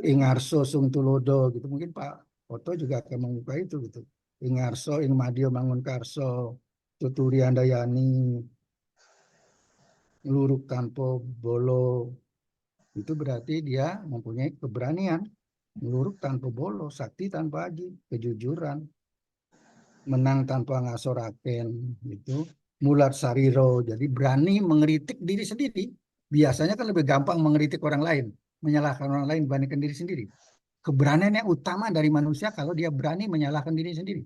Ingarso Sung Tulodo gitu. Mungkin Pak Oto juga akan membuka itu gitu. Ingarso Ing Madio Mangunkarso, Tuturi Handayani, Luruk Tanpa Bolo. Itu berarti dia mempunyai keberanian. Luruk tanpa bolo, sakti tanpa aji, kejujuran, menang tanpa ngasoraken, itu mulat sariro. Jadi berani mengkritik diri sendiri. Biasanya kan lebih gampang mengkritik orang lain, menyalahkan orang lain dibandingkan diri sendiri. Keberanian yang utama dari manusia kalau dia berani menyalahkan diri sendiri,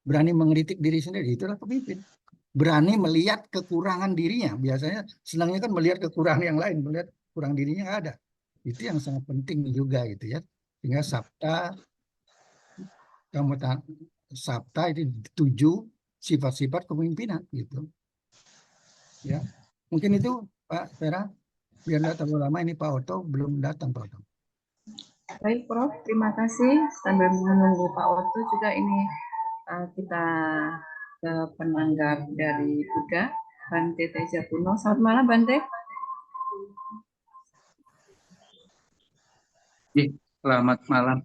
berani mengkritik diri sendiri, itulah pemimpin. Berani melihat kekurangan dirinya. Biasanya senangnya kan melihat kekurangan yang lain, melihat kurang dirinya nggak ada. Itu yang sangat penting juga gitu ya. Sehingga Sabta itu 7 sifat-sifat kepemimpinan gitu. Ya. Mungkin itu Pak Vera. Biar nggak terlalu lama, ini Pak Oto belum datang, Pak Oto. Baik, Prof. Terima kasih. Sambil menunggu Pak Oto juga ini kita ke penanggap dari Buddha, Bante Teja Puno. Selamat malam, Bante. Selamat malam.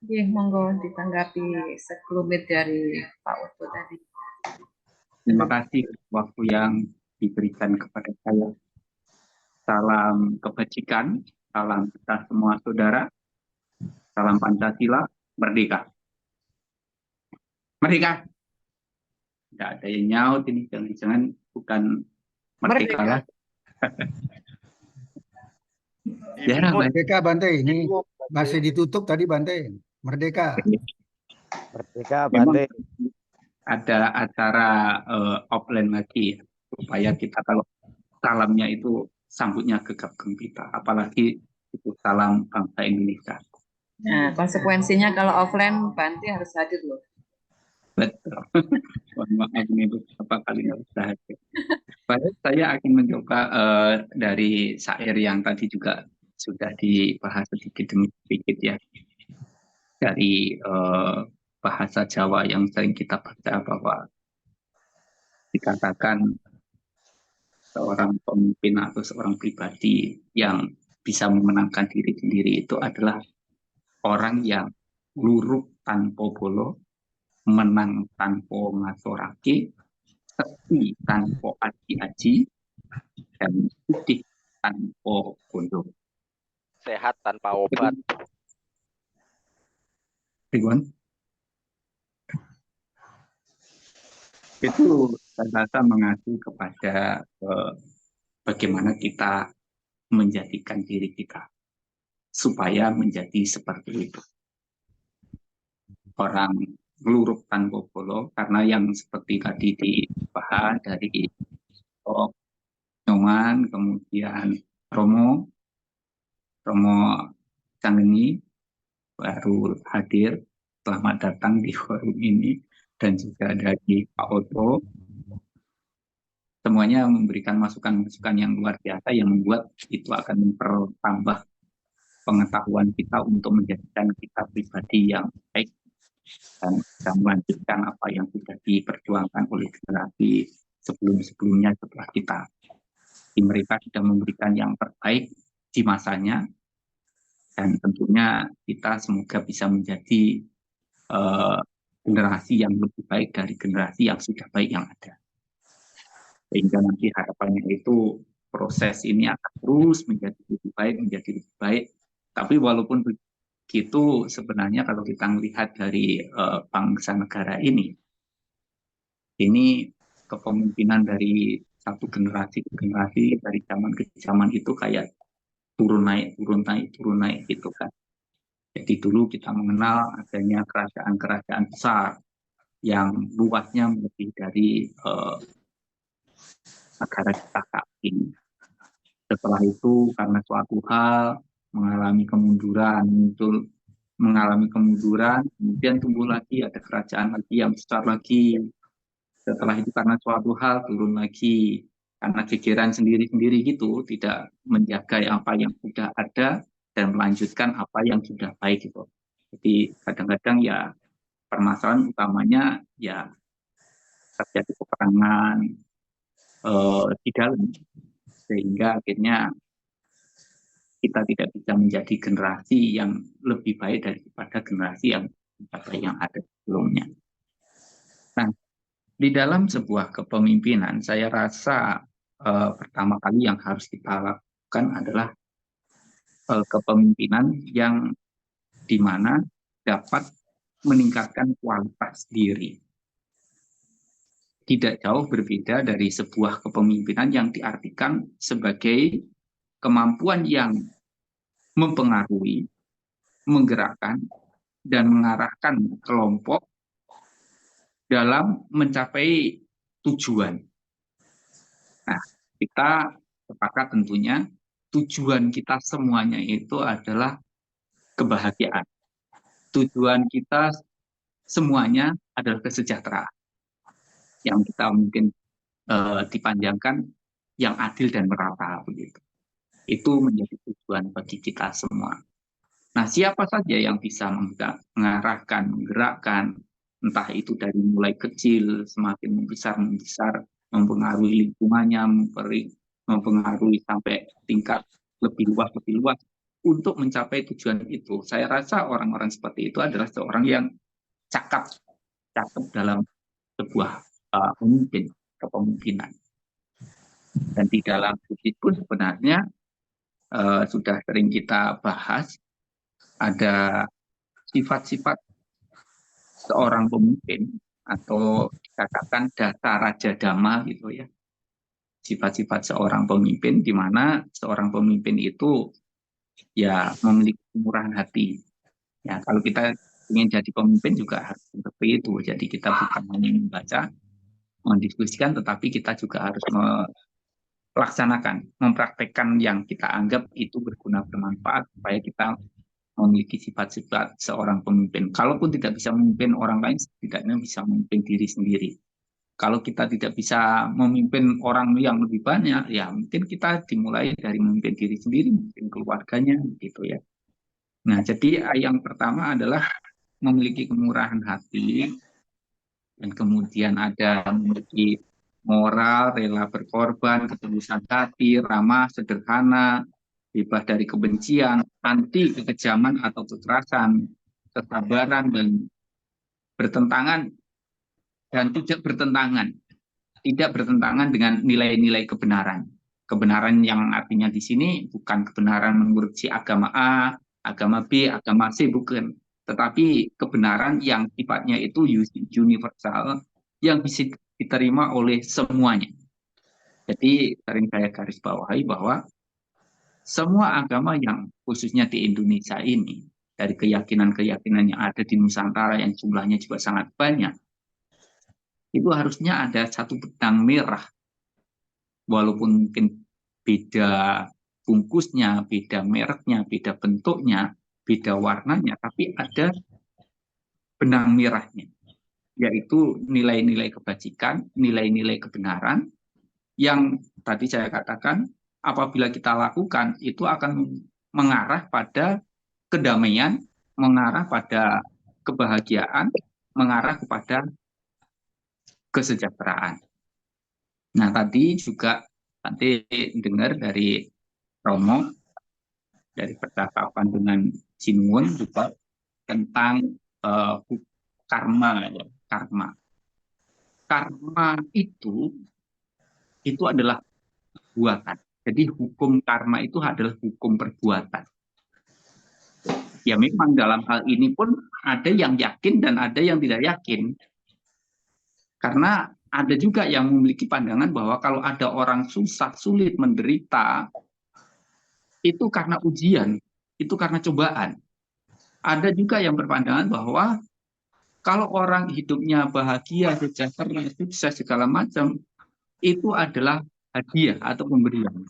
Monggo ditanggapi sekelumit dari Pak Oto tadi. Terima kasih waktu yang diberikan kepada saya. Salam kebajikan, salam kita semua saudara, salam Pancasila, merdeka. Merdeka. Tidak ada yang nyaut ini, jangan-jangan bukan merdeka lah. Ya, Merdeka, Bante. Ini masih ditutup tadi, Bante. Merdeka. Merdeka, memang Bante. ada acara offline lagi, supaya kita kalau salamnya itu sambutnya gegap gempita, apalagi itu salam bangsa Indonesia. Nah, konsekuensinya kalau offline, Bante harus hadir loh. Betul. Mohon maaf ini beberapa kali nggak bisa hadir. Baik, saya akan mencoba dari syair yang tadi juga sudah dibahas sedikit demi sedikit ya. Dari bahasa Jawa yang sering kita baca bahwa dikatakan seorang pemimpin atau seorang pribadi yang bisa memenangkan diri sendiri itu adalah orang yang luruk tanpa bolo, menang tanpa ngasorake, sepi tanpa aji-aji, dan putih tanpa bondo. Sehat tanpa obat. Ridwan? Itu saya rasa mengacu kepada bagaimana kita menjadikan diri kita supaya menjadi seperti itu. Orang luruk tanpa bolo, karena yang seperti tadi dibahas dari Nyoman, kemudian Romo Canggeni baru hadir, selamat datang di forum ini, dan juga dari Pak Oto. Semuanya memberikan masukan-masukan yang luar biasa yang membuat itu akan mempertambah pengetahuan kita untuk menjadikan kita pribadi yang baik dan bisa melanjutkan apa yang sudah diperjuangkan oleh generasi sebelum-sebelumnya setelah kita. Mereka sudah memberikan yang terbaik di masanya, dan tentunya kita semoga bisa menjadi generasi yang lebih baik dari generasi yang sudah baik yang ada. Sehingga nanti harapannya itu proses ini akan terus menjadi lebih baik. Tapi walaupun begitu, sebenarnya kalau kita melihat dari bangsa negara ini kepemimpinan dari satu generasi ke generasi, dari zaman ke zaman itu kayak turun naik gitu kan. Jadi dulu kita mengenal adanya kerajaan-kerajaan besar yang luasnya lebih dari negara kita saat ini. Setelah itu karena suatu hal mengalami kemunduran, kemudian tumbuh lagi, ada kerajaan lagi yang besar lagi. Setelah itu karena suatu hal turun lagi, karena gegeran sendiri-sendiri gitu, tidak menjaga apa yang sudah ada dan melanjutkan apa yang sudah baik gitu. Jadi kadang-kadang ya permasalahan utamanya ya terjadi peperangan di dalam, sehingga akhirnya kita tidak bisa menjadi generasi yang lebih baik daripada generasi yang ada sebelumnya. Nah, di dalam sebuah kepemimpinan, saya rasa pertama kali yang harus kita lakukan adalah kepemimpinan yang dimana dapat meningkatkan kualitas diri. Tidak jauh berbeda dari sebuah kepemimpinan yang diartikan sebagai kemampuan yang mempengaruhi, menggerakkan, dan mengarahkan kelompok dalam mencapai tujuan. Nah, kita sepakat tentunya tujuan kita semuanya itu adalah kebahagiaan. Tujuan kita semuanya adalah kesejahteraan. Yang kita mungkin dipanjangkan yang adil dan merata begitu. Itu menjadi tujuan bagi kita semua. Nah, siapa saja yang bisa mengarahkan, menggerakkan, entah itu dari mulai kecil, semakin membesar, mempengaruhi lingkungannya, mempengaruhi sampai tingkat lebih luas, untuk mencapai tujuan itu. Saya rasa orang-orang seperti itu adalah seorang yang cakap dalam sebuah kepemimpinan. Dan di dalam buku pun sebenarnya sudah sering kita bahas, ada sifat-sifat seorang pemimpin atau dikatakan dasar raja dhamma gitu ya. Sifat-sifat seorang pemimpin, di mana seorang pemimpin itu ya memiliki kemurahan hati. Ya, kalau kita ingin jadi pemimpin juga harus seperti itu. Jadi kita bukan hanya membaca, mendiskusikan, tetapi kita juga harus melaksanakan, mempraktekkan yang kita anggap itu berguna, bermanfaat, supaya kita memiliki sifat-sifat seorang pemimpin. Kalaupun tidak bisa memimpin orang lain, setidaknya bisa memimpin diri sendiri. Kalau kita tidak bisa memimpin orang yang lebih banyak, ya mungkin kita dimulai dari memimpin diri sendiri, mungkin keluarganya, gitu ya. Nah, jadi yang pertama adalah memiliki kemurahan hati, dan kemudian ada memiliki moral, rela berkorban, ketulusan hati, ramah, sederhana, bebas dari kebencian, anti kekejaman atau kekerasan, kesabaran, dan bertentangan dan tidak bertentangan dengan nilai-nilai kebenaran. Kebenaran yang artinya di sini bukan kebenaran menurut si agama A, agama B, agama C, bukan. Tetapi kebenaran yang sifatnya itu universal, yang bisa diterima oleh semuanya. Jadi sering saya garis bawahi bahwa semua agama yang khususnya di Indonesia ini, dari keyakinan-keyakinan yang ada di Nusantara yang jumlahnya juga sangat banyak, itu harusnya ada satu benang merah. Walaupun mungkin beda bungkusnya, beda mereknya, beda bentuknya, beda warnanya, tapi ada benang merahnya, yaitu nilai-nilai kebajikan, nilai-nilai kebenaran, yang tadi saya katakan, apabila kita lakukan, itu akan mengarah pada kedamaian, mengarah pada kebahagiaan, mengarah kepada kesejahteraan. Nah, tadi juga nanti dengar dari Romo, dari percakapan dengan Sinuwun juga tentang karma. Karma itu adalah perbuatan. Jadi hukum karma itu adalah hukum perbuatan. Ya memang dalam hal ini pun ada yang yakin dan ada yang tidak yakin. Karena ada juga yang memiliki pandangan bahwa kalau ada orang susah, sulit, menderita, itu karena ujian, itu karena cobaan. Ada juga yang berpandangan bahwa kalau orang hidupnya bahagia, sejahtera, sukses, segala macam, itu adalah hadiah atau pemberian.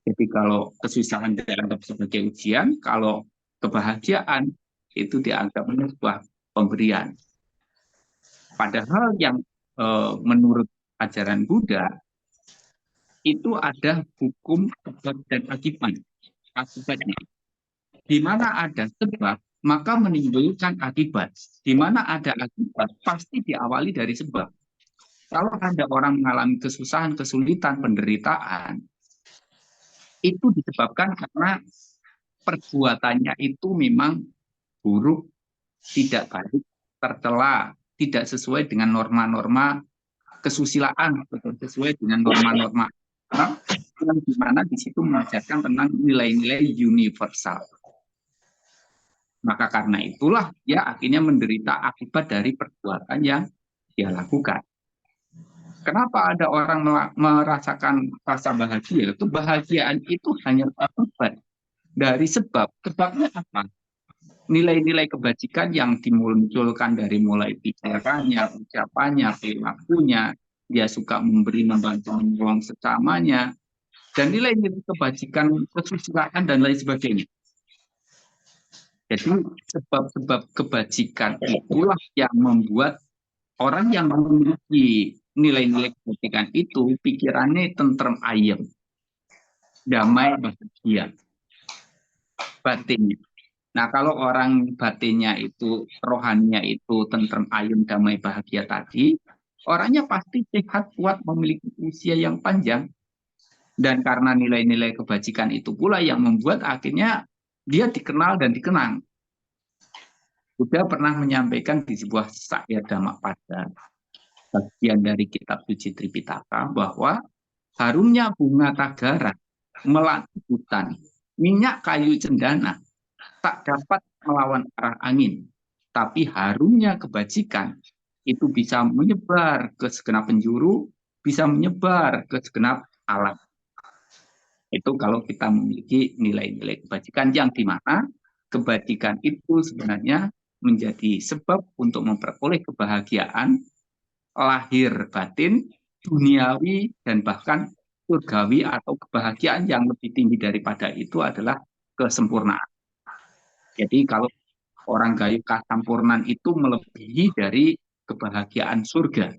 Jadi kalau kesusahan dianggap sebagai ujian, kalau kebahagiaan itu dianggap sebuah pemberian. Padahal yang menurut ajaran Buddha itu ada hukum sebab dan akibatnya. Di mana ada sebab, maka menimbulkan akibat. Di mana ada akibat, pasti diawali dari sebab. Kalau ada orang mengalami kesusahan, kesulitan, penderitaan, itu disebabkan karena perbuatannya itu memang buruk, tidak baik, tercela, tidak sesuai dengan norma-norma kesusilaan, sesuai dengan norma-norma yang dimana di situ mengajarkan tentang nilai-nilai universal. Maka karena itulah dia akhirnya menderita akibat dari perbuatan yang dia lakukan. Kenapa ada orang merasakan rasa bahagia? Kebahagiaan itu hanya akibat dari sebab. Sebabnya apa? Nilai-nilai kebajikan yang dimunculkan dari mulai pikirannya, ucapannya, perilakunya, dia suka memberi, membantu, menolong sesamanya, dan nilai-nilai kebajikan, kesusilaan, dan lain sebagainya. Jadi sebab-sebab kebajikan itulah yang membuat orang yang memiliki nilai-nilai kebajikan itu pikirannya tentrem ayem, damai, bahagia, batinnya. Nah, kalau orang batinnya itu, rohaninya itu tentrem, ayem, damai, bahagia tadi, orangnya pasti sehat, kuat, memiliki usia yang panjang. Dan karena nilai-nilai kebajikan itu pula yang membuat akhirnya dia dikenal dan dikenang. Buddha pernah menyampaikan di sebuah syair Dhammapada, bagian dari kitab suci Tripitaka, bahwa harumnya bunga tagara melati hutan, minyak kayu cendana tak dapat melawan arah angin, tapi harumnya kebajikan itu bisa menyebar ke segenap penjuru, bisa menyebar ke segenap alam. Itu kalau kita memiliki nilai-nilai kebajikan yang dimana kebajikan itu sebenarnya menjadi sebab untuk memperoleh kebahagiaan lahir batin, duniawi, dan bahkan surgawi atau kebahagiaan yang lebih tinggi daripada itu adalah kesempurnaan. Jadi kalau orang gayu kasampurnan itu melebihi dari kebahagiaan surga.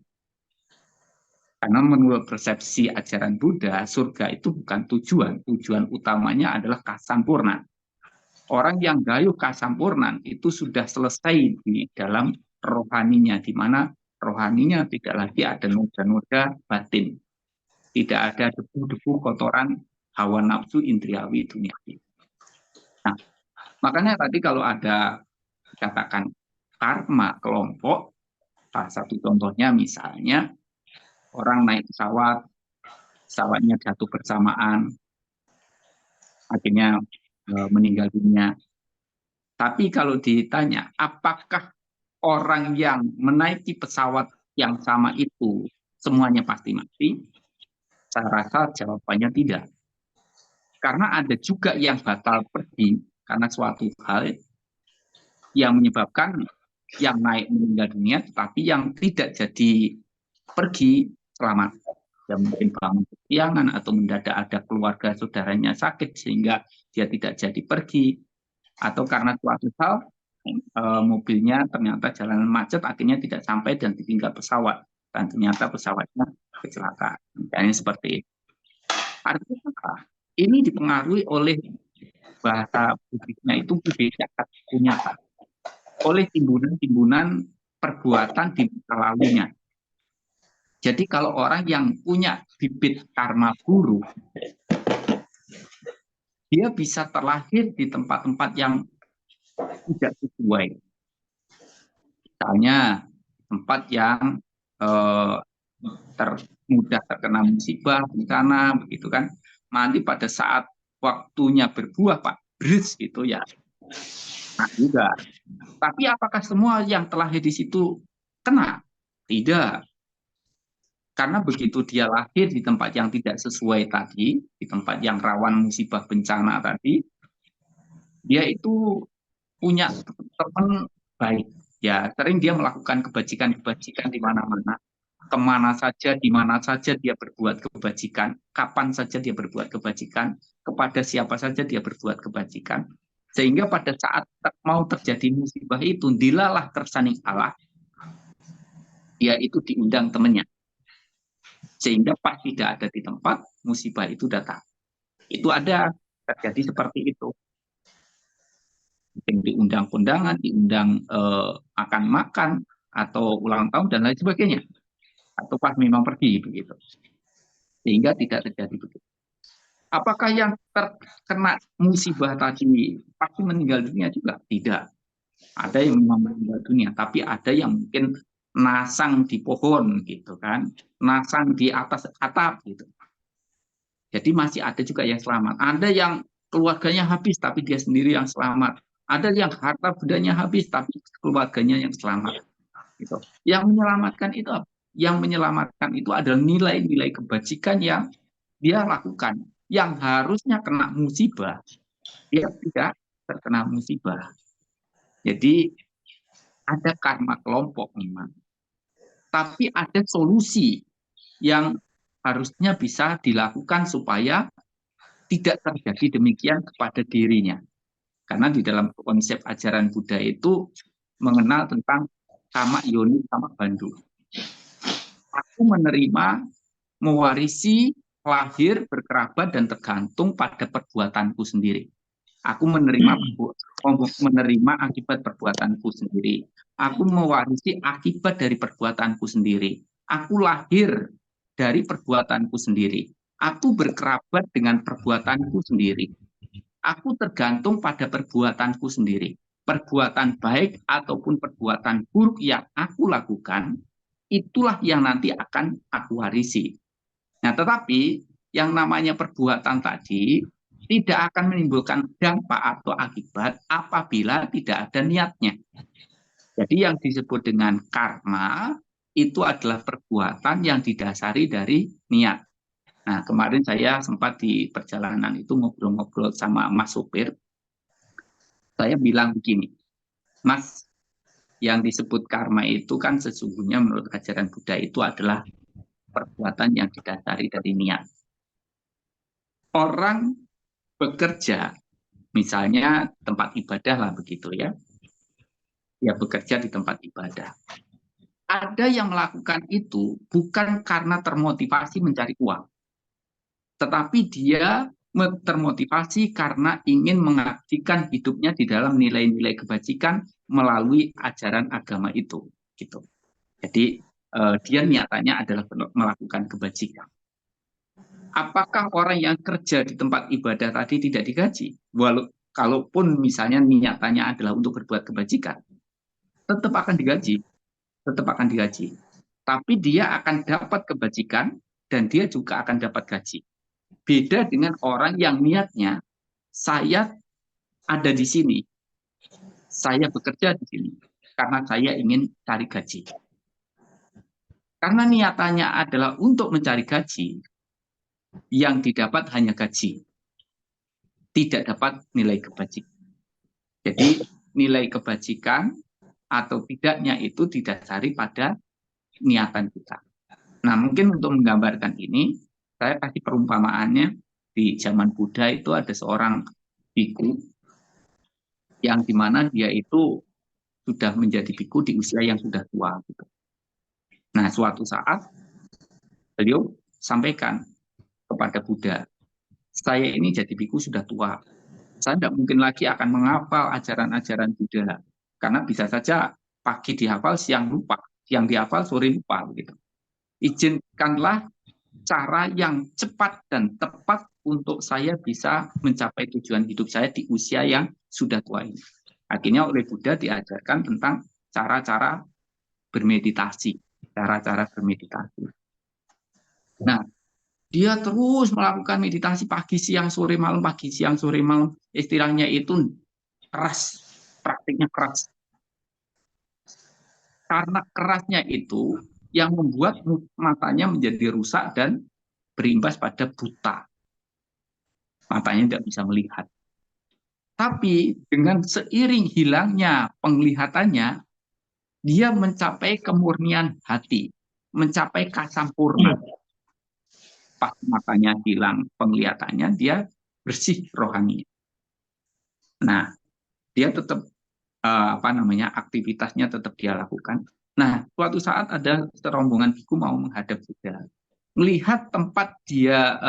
Karena menurut persepsi ajaran Buddha, surga itu bukan tujuan. Tujuan utamanya adalah kasampurnan. Orang yang gayu kasampurnan itu sudah selesai di dalam rohaninya, di mana rohaninya tidak lagi ada noda-noda batin. Tidak ada debu-debu kotoran hawa nafsu indriawi duniawi. Nah, makanya tadi kalau ada katakan karma kelompok, salah satu contohnya misalnya orang naik pesawat, pesawatnya jatuh bersamaan, akhirnya meninggal dunia. Tapi kalau ditanya, apakah orang yang menaiki pesawat yang sama itu semuanya pasti mati? Saya rasa jawabannya tidak. Karena ada juga yang batal pergi karena suatu hal yang menyebabkan yang naik meninggal dunia, tetapi yang tidak jadi pergi selamat. Ya mungkin bangun kesiangan atau mendadak ada keluarga saudaranya sakit sehingga dia tidak jadi pergi, atau karena suatu hal mobilnya ternyata jalanan macet akhirnya tidak sampai dan ditinggal pesawat dan ternyata pesawatnya kecelakaan. Misalnya seperti itu. Artinya apa? Ini dipengaruhi oleh bahasa Buddhisnya itu budaya punyata, oleh timbunan-timbunan perbuatan di masa lalunya. Jadi kalau orang yang punya bibit karma buruk, dia bisa terlahir di tempat-tempat yang tidak sesuai. Misalnya tempat yang mudah terkena musibah, bencana, begitu kan. Nanti pada saat waktunya berbuah, Pak, beris gitu ya. Nah juga. Tapi apakah semua yang terlahir di situ kena? Tidak. Karena begitu dia lahir di tempat yang tidak sesuai tadi, di tempat yang rawan musibah bencana tadi, dia itu punya teman baik. Ya, sering dia melakukan kebajikan-kebajikan di mana-mana. Kemana saja, di mana saja dia berbuat kebajikan, kapan saja dia berbuat kebajikan, kepada siapa saja dia berbuat kebajikan. Sehingga pada saat mau terjadi musibah itu, dilalah kersaning Allah, dia itu diundang temannya. Sehingga pas tidak ada di tempat, musibah itu datang. Itu ada terjadi seperti itu. Diundang kondangan, diundang makan-makan, atau ulang tahun, dan lain sebagainya. Atau pas memang pergi, begitu. Sehingga tidak terjadi begitu. Apakah yang terkena musibah tadi pasti meninggal dunia juga? Tidak. Ada yang memang meninggal dunia, tapi ada yang mungkin nasang di pohon gitu kan, nasang di atas atap gitu. Jadi masih ada juga yang selamat. Ada yang keluarganya habis tapi dia sendiri yang selamat. Ada yang harta bendanya habis tapi keluarganya yang selamat. Gitu. Yang menyelamatkan itu apa? Yang menyelamatkan itu adalah nilai-nilai kebajikan yang dia lakukan. Yang harusnya kena musibah, dia tidak terkena musibah. Jadi ada karma kelompok memang. Tapi ada solusi yang harusnya bisa dilakukan supaya tidak terjadi demikian kepada dirinya. Karena di dalam konsep ajaran Buddha itu mengenal tentang kama yoni sama bandu. Aku menerima, mewarisi lahir, berkerabat, dan tergantung pada perbuatanku sendiri. Aku menerima akibat perbuatanku sendiri. Aku mewarisi akibat dari perbuatanku sendiri. Aku lahir dari perbuatanku sendiri. Aku berkerabat dengan perbuatanku sendiri. Aku tergantung pada perbuatanku sendiri. Perbuatan baik ataupun perbuatan buruk yang aku lakukan, itulah yang nanti akan aku warisi. Nah, tetapi yang namanya perbuatan tadi tidak akan menimbulkan dampak atau akibat apabila tidak ada niatnya. Jadi yang disebut dengan karma itu adalah perbuatan yang didasari dari niat. Nah, kemarin saya sempat di perjalanan itu ngobrol-ngobrol sama Mas Supir. Saya bilang begini, Mas, yang disebut karma itu kan sesungguhnya menurut ajaran Buddha itu adalah perbuatan yang didasari dari niat. Orang bekerja, misalnya tempat ibadah lah begitu ya, ya bekerja di tempat ibadah. Ada yang melakukan itu bukan karena termotivasi mencari uang, tetapi dia termotivasi karena ingin mengabdikan hidupnya di dalam nilai-nilai kebajikan melalui ajaran agama itu. Gitu. Jadi dia niatannya adalah melakukan kebajikan. Apakah orang yang kerja di tempat ibadah tadi tidak digaji? Kalaupun misalnya niatannya adalah untuk berbuat kebajikan, tetap akan digaji. Tapi dia akan dapat kebajikan dan dia juga akan dapat gaji. Beda dengan orang yang niatnya, saya ada di sini, saya bekerja di sini, karena saya ingin cari gaji. Karena niatannya adalah untuk mencari gaji, yang didapat hanya gaji, tidak dapat nilai kebajikan. Jadi nilai kebajikan atau tidaknya itu didasari pada niatan kita. Nah, mungkin untuk menggambarkan ini, saya kasih perumpamaannya, di zaman Buddha itu ada seorang biku yang dimana dia itu sudah menjadi biku di usia yang sudah tua. Gitu. Nah, suatu saat beliau sampaikan kepada Buddha, saya ini jadi biku sudah tua. Saya tidak mungkin lagi akan menghafal ajaran-ajaran Buddha. Karena bisa saja pagi dihafal, siang lupa. Siang dihafal, sore lupa. Gitu. Izinkanlah cara yang cepat dan tepat untuk saya bisa mencapai tujuan hidup saya di usia yang sudah tua ini. Akhirnya oleh Buddha diajarkan tentang cara-cara bermeditasi. Nah, dia terus melakukan meditasi pagi, siang, sore, malam, pagi, siang, sore, malam. Istilahnya itu keras, praktiknya keras. Karena kerasnya itu yang membuat matanya menjadi rusak dan berimbas pada buta. Matanya tidak bisa melihat. Tapi dengan seiring hilangnya penglihatannya, dia mencapai kemurnian hati, mencapai kasampurna. Pas matanya hilang penglihatannya, dia bersih rohani. Nah, dia tetap aktivitasnya tetap dia lakukan. Nah, suatu saat ada serombongan biku mau menghadap Buddha. Melihat tempat dia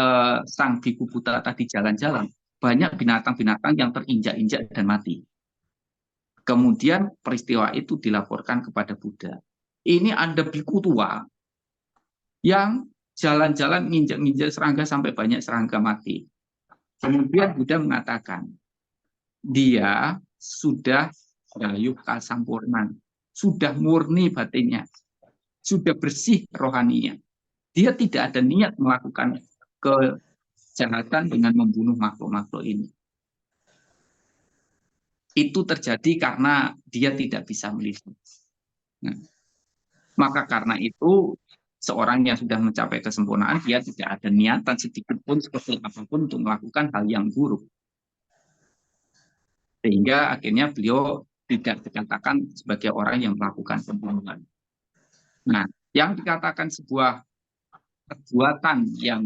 sang biku buta tadi jalan-jalan, banyak binatang-binatang yang terinjak-injak dan mati. Kemudian peristiwa itu dilaporkan kepada Buddha. Ini ada biku tua yang jalan-jalan nginjak-nginjak serangga sampai banyak serangga mati. Kemudian Buddha mengatakan, dia sudah rayu kasampurnan, sudah murni batinnya, sudah bersih rohaninya. Dia tidak ada niat melakukan kejahatan dengan membunuh makhluk-makhluk ini. Itu terjadi karena dia tidak bisa melihat. Nah, maka karena itu, seorang yang sudah mencapai kesempurnaan, dia tidak ada niatan sedikit pun seperti apapun untuk melakukan hal yang buruk. Sehingga akhirnya beliau tidak dikatakan sebagai orang yang melakukan pembunuhan. Nah, yang dikatakan sebuah perbuatan yang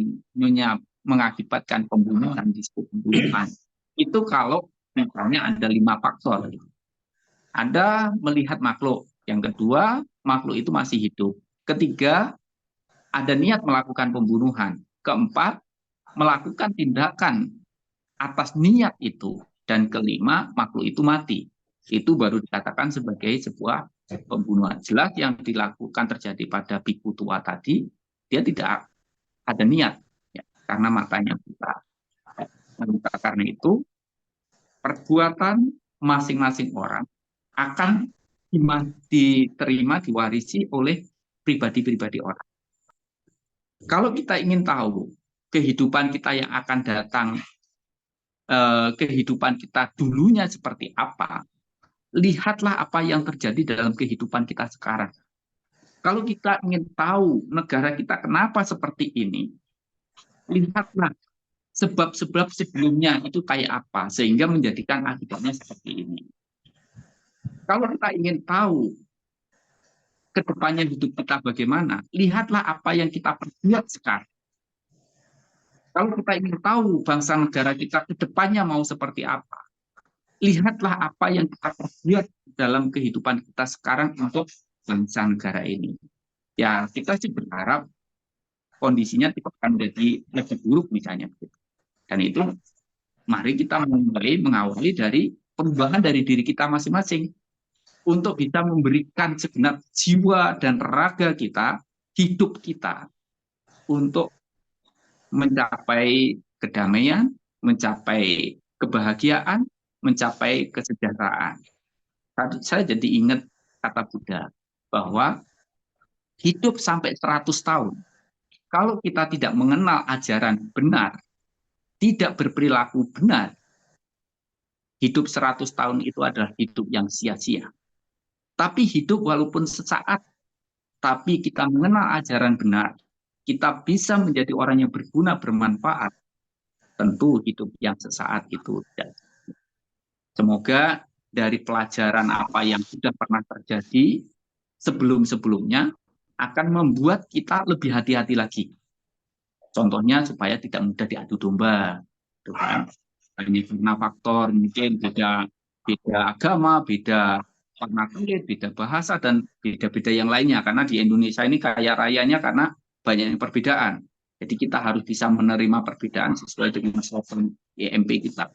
mengakibatkan pembunuhan disebut pembunuhan. Itu kalau misalnya ada 5 faktor. Ada melihat makhluk. Yang kedua, makhluk itu masih hidup. Ketiga, ada niat melakukan pembunuhan. Keempat, melakukan tindakan atas niat itu, dan kelima makhluk itu mati, itu baru dikatakan sebagai sebuah pembunuhan. Jelas yang dilakukan terjadi pada biku tua tadi, dia tidak ada niat, ya, karena matanya buta. Karena itu perbuatan masing-masing orang akan diterima, diwarisi oleh pribadi-pribadi orang. Kalau kita ingin tahu kehidupan kita yang akan datang, kehidupan kita dulunya seperti apa, lihatlah apa yang terjadi dalam kehidupan kita sekarang. Kalau kita ingin tahu negara kita kenapa seperti ini, lihatlah sebab-sebab sebelumnya itu kayak apa, sehingga menjadikan akibatnya seperti ini. Kalau kita ingin tahu ke depannya hidup kita bagaimana, lihatlah apa yang kita perbuat sekarang. Kalau kita ingin tahu bangsa negara kita ke depannya mau seperti apa, lihatlah apa yang kita perbuat dalam kehidupan kita sekarang untuk bangsa negara ini. Ya, kita sih berharap kondisinya tidak akan menjadi lebih buruk misalnya. Dan itu mari kita mulai mengawali dari perubahan dari diri kita masing-masing untuk bisa memberikan segenap jiwa dan raga kita, hidup kita, untuk mencapai kedamaian, mencapai kebahagiaan, mencapai kesejahteraan. Tadi saya jadi ingat kata Buddha bahwa hidup sampai 100 tahun, kalau kita tidak mengenal ajaran benar, tidak berperilaku benar, hidup 100 tahun itu adalah hidup yang sia-sia. Tapi hidup walaupun sesaat, tapi kita mengenal ajaran benar, kita bisa menjadi orang yang berguna, bermanfaat, tentu hidup yang sesaat itu. Semoga dari pelajaran apa yang sudah pernah terjadi sebelum-sebelumnya akan membuat kita lebih hati-hati lagi. Contohnya supaya tidak mudah diadu domba. Ini karena faktor mungkin beda agama, beda warna kulit, beda bahasa, dan beda-beda yang lainnya. Karena di Indonesia ini kaya rayanya karena banyak perbedaan. Jadi kita harus bisa menerima perbedaan sesuai dengan slogan EMP kita.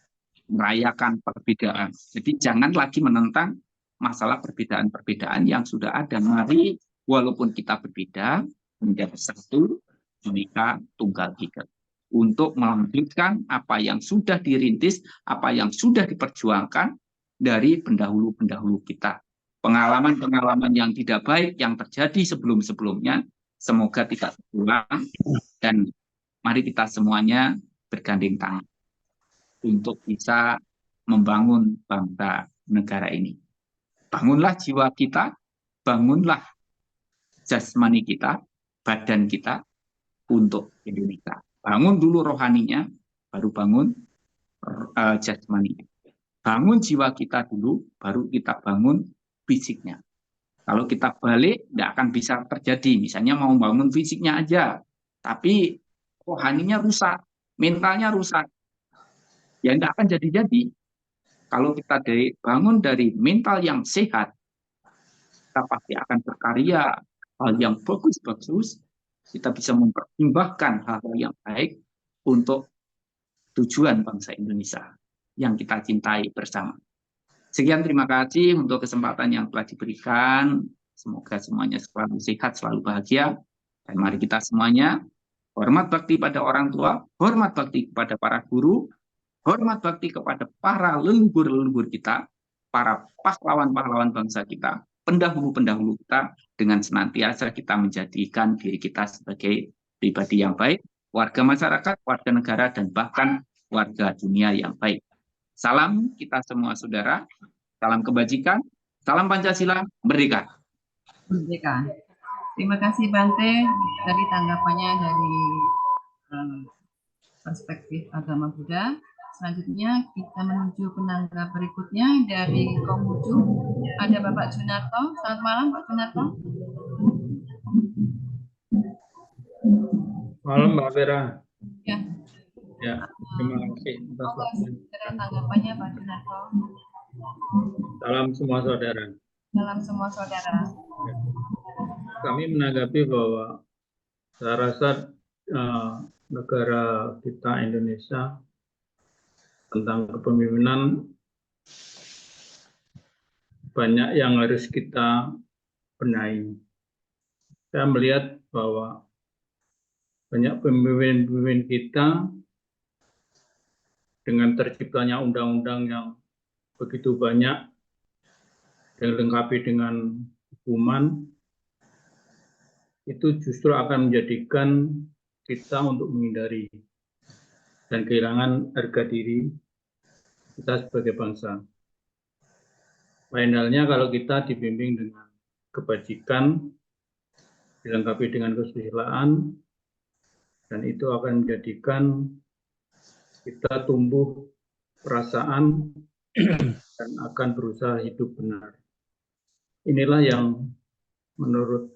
Merayakan perbedaan. Jadi jangan lagi menentang masalah perbedaan-perbedaan yang sudah ada. Mari walaupun kita berbeda, menjadi satu, Bhinneka Tunggal Ika. Untuk melanjutkan apa yang sudah dirintis, apa yang sudah diperjuangkan dari pendahulu-pendahulu kita. Pengalaman-pengalaman yang tidak baik yang terjadi sebelum-sebelumnya, semoga tidak terulang, dan mari kita semuanya bergandeng tangan untuk bisa membangun bangsa negara ini. Bangunlah jiwa kita, bangunlah jasmani kita, badan kita untuk Indonesia. Bangun dulu rohaninya, baru bangun jasmani. Bangun jiwa kita dulu, baru kita bangun fisiknya. Kalau kita balik, tidak akan bisa terjadi. Misalnya mau bangun fisiknya aja, tapi rohaninya rusak, mentalnya rusak, ya tidak akan jadi-jadi. Kalau kita bangun dari mental yang sehat, kita pasti akan berkarya hal yang bagus-bagus, kita bisa mempertimbangkan hal-hal yang baik untuk tujuan bangsa Indonesia yang kita cintai bersama. Sekian, terima kasih untuk kesempatan yang telah diberikan. Semoga semuanya selalu sehat, selalu bahagia. Dan mari kita semuanya hormat bakti pada orang tua, hormat bakti kepada para guru, hormat bakti kepada para leluhur-leluhur kita, para pahlawan-pahlawan bangsa kita, pendahulu-pendahulu kita, dengan senantiasa kita menjadikan diri kita sebagai pribadi yang baik, warga masyarakat, warga negara, dan bahkan warga dunia yang baik. Salam kita semua saudara, salam kebajikan, salam Pancasila, merdeka. Merdeka. Terima kasih Bante dari tanggapannya dari perspektif agama Buddha. Selanjutnya kita menuju penanggap berikutnya dari Konghucu. Ada Bapak Junarto. Selamat malam Pak Junarto. Malam Mbak Vera. Ya. Ya, terima kasih atas waktunya. Tanggapannya Pak Junarto. Salam semua saudara. Salam semua saudara. Kami menanggapi bahwa saya rasa negara kita Indonesia tentang kepemimpinan banyak yang harus kita benahi. Saya melihat bahwa banyak pemimpin-pemimpin kita dengan terciptanya undang-undang yang begitu banyak dilengkapi dengan hukuman, itu justru akan menjadikan kita untuk menghindari dan kehilangan harga diri kita sebagai bangsa. Lain halnya kalau kita dibimbing dengan kebajikan, dilengkapi dengan kesusilaan, dan itu akan menjadikan kita tumbuh perasaan dan akan berusaha hidup benar. Inilah yang menurut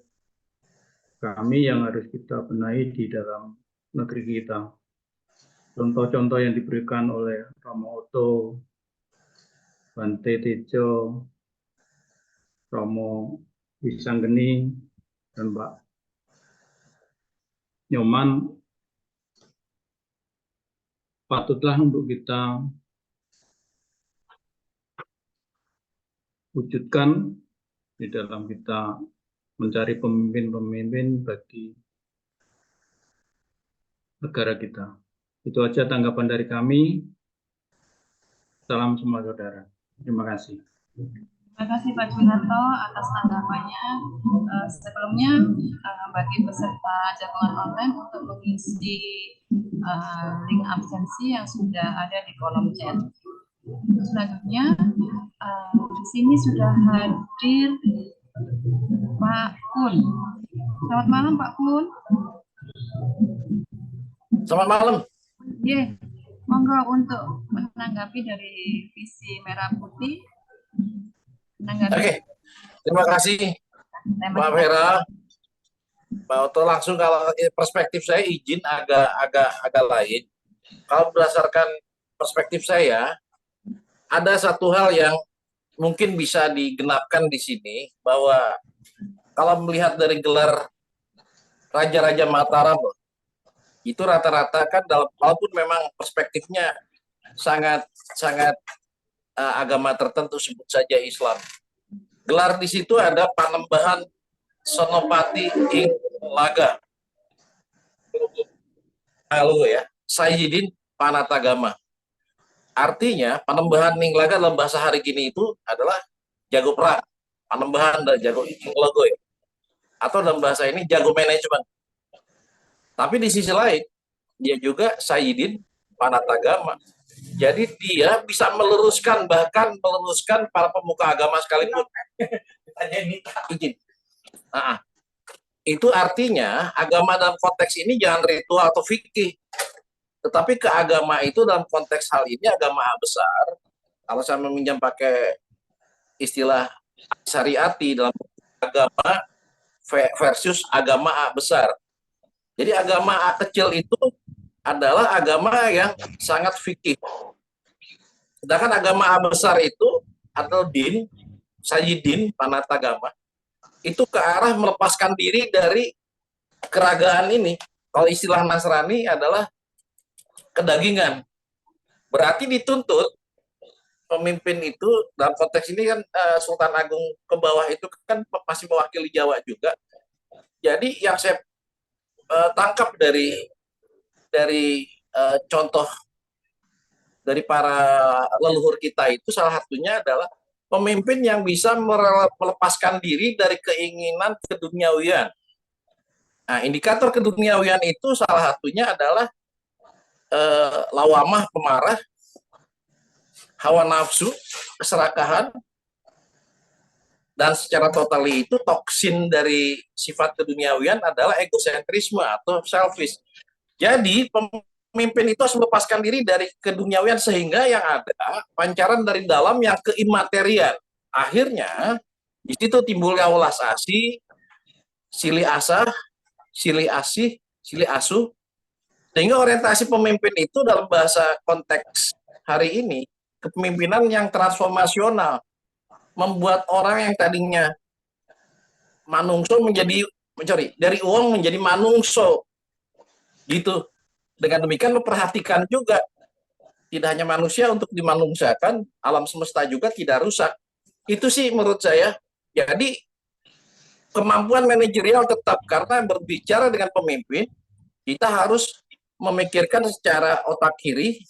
kami yang harus kita benahi di dalam negeri kita. Contoh-contoh yang diberikan oleh Romo Otto, Bante Tejo, Romo Wisanggeni, dan Mbak Nyoman patutlah untuk kita wujudkan di dalam kita mencari pemimpin-pemimpin bagi negara kita. Itu aja tanggapan dari kami. Salam semua saudara. Terima kasih. Terima kasih Pak Junarto atas tanggapannya. Sebelumnya bagi peserta jaringan online untuk mengisi link absensi yang sudah ada di kolom chat. Selanjutnya di sini sudah hadir Pak Kun. Selamat malam Pak Kun. Selamat malam. Ye, monggo untuk menanggapi dari visi merah putih. Oke, terima kasih Mbak Vera. Mbak Oto, langsung kalau perspektif saya izin agak lain. Kalau berdasarkan perspektif saya, ada satu hal yang mungkin bisa digenapkan di sini, bahwa kalau melihat dari gelar Raja-Raja Mataram, itu rata-rata kan walaupun memang perspektifnya sangat agama tertentu, sebut saja Islam. Gelar di situ ada Panembahan Senopati ing Laga. Halo ya, Sayyidin Panatagama. Artinya Panembahan ing Laga dalam bahasa hari gini itu adalah jago perang, Panembahan dan jago ing Laga, atau dalam bahasa ini jago manajemen. Tapi di sisi lain dia juga Sayyidin Panatagama. Jadi dia bisa meluruskan, bahkan meluruskan para pemuka agama sekalipun. Izin. Itu artinya agama dalam konteks ini jangan ritual atau fikih, tetapi keagama itu dalam konteks hal ini agama besar. Kalau saya meminjam pakai istilah syariati, dalam agama versus agama besar. Jadi agama kecil itu adalah agama yang sangat fikih. Sedangkan agama besar itu atau din, Sayyidin Panatagama, itu ke arah melepaskan diri dari keragaan ini. Kalau istilah Nasrani adalah kedagingan. Berarti dituntut pemimpin itu dalam konteks ini kan Sultan Agung ke bawah itu kan masih mewakili Jawa juga. Jadi yang saya tangkap dari contoh dari para leluhur kita itu salah satunya adalah pemimpin yang bisa melepaskan diri dari keinginan keduniawian. Nah, indikator keduniawian itu salah satunya adalah lawamah, pemarah, hawa nafsu, keserakahan, dan secara total itu toksin dari sifat keduniawian adalah egosentrisme atau selfish. Jadi pemimpin itu harus melepaskan diri dari keduniawian sehingga yang ada pancaran dari dalam yang keimaterial. Akhirnya di situ timbulnya welas asih, silih asah, silih asih, silih asuh. Sehingga orientasi pemimpin itu dalam bahasa konteks hari ini kepemimpinan yang transformasional, membuat orang yang tadinya manungso menjadi dari uang menjadi manungso, gitu. Dengan demikian memperhatikan juga tidak hanya manusia untuk dimanusiakan, alam semesta juga tidak rusak. Itu sih menurut saya. Jadi kemampuan manajerial tetap, karena berbicara dengan pemimpin, kita harus memikirkan secara otak kiri,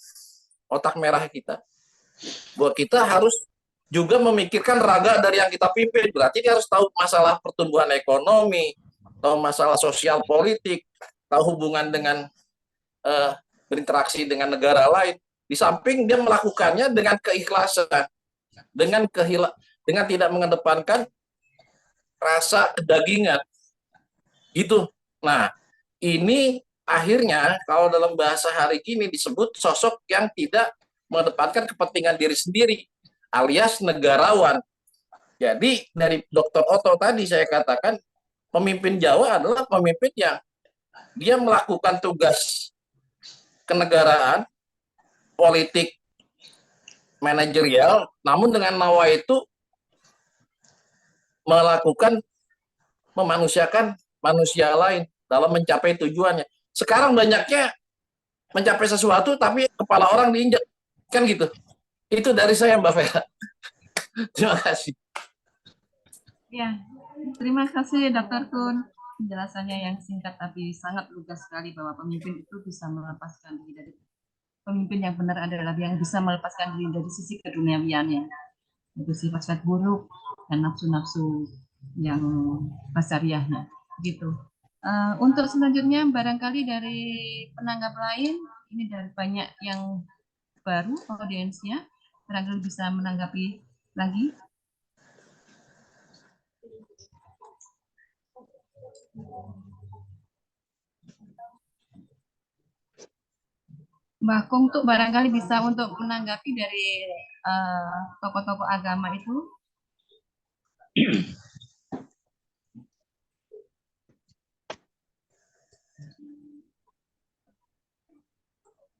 otak merah kita, bahwa kita harus juga memikirkan raga dari yang kita pimpin. Berarti dia harus tahu masalah pertumbuhan ekonomi, tahu masalah sosial politik, tahu hubungan dengan berinteraksi dengan negara lain. Di samping dia melakukannya dengan keikhlasan, dengan tidak mengedepankan rasa kedagingan. Gitu. Nah, ini akhirnya kalau dalam bahasa hari ini disebut sosok yang tidak mengedepankan kepentingan diri sendiri, alias negarawan. Jadi dari Dr. Otto tadi saya katakan, pemimpin Jawa adalah pemimpin yang dia melakukan tugas kenegaraan, politik, manajerial, namun dengan nawa itu memanusiakan manusia lain dalam mencapai tujuannya. Sekarang banyaknya mencapai sesuatu tapi kepala orang diinjak, kan gitu. Itu dari saya, Mbak Vera. Terima kasih. Ya, terima kasih Dr. Kun. Penjelasannya yang singkat tapi sangat lugas sekali bahwa pemimpin itu bisa melepaskan diri dari pemimpin yang benar adalah yang bisa melepaskan diri dari sisi keduniawiannya, itu sifat-sifat buruk dan nafsu-nafsu yang basariahnya, gitu. Untuk selanjutnya barangkali dari penanggap lain, ini dari banyak yang baru audiensnya, barangkali bisa menanggapi lagi. Mbak Kung tuh barangkali bisa untuk menanggapi dari tokoh-tokoh agama itu.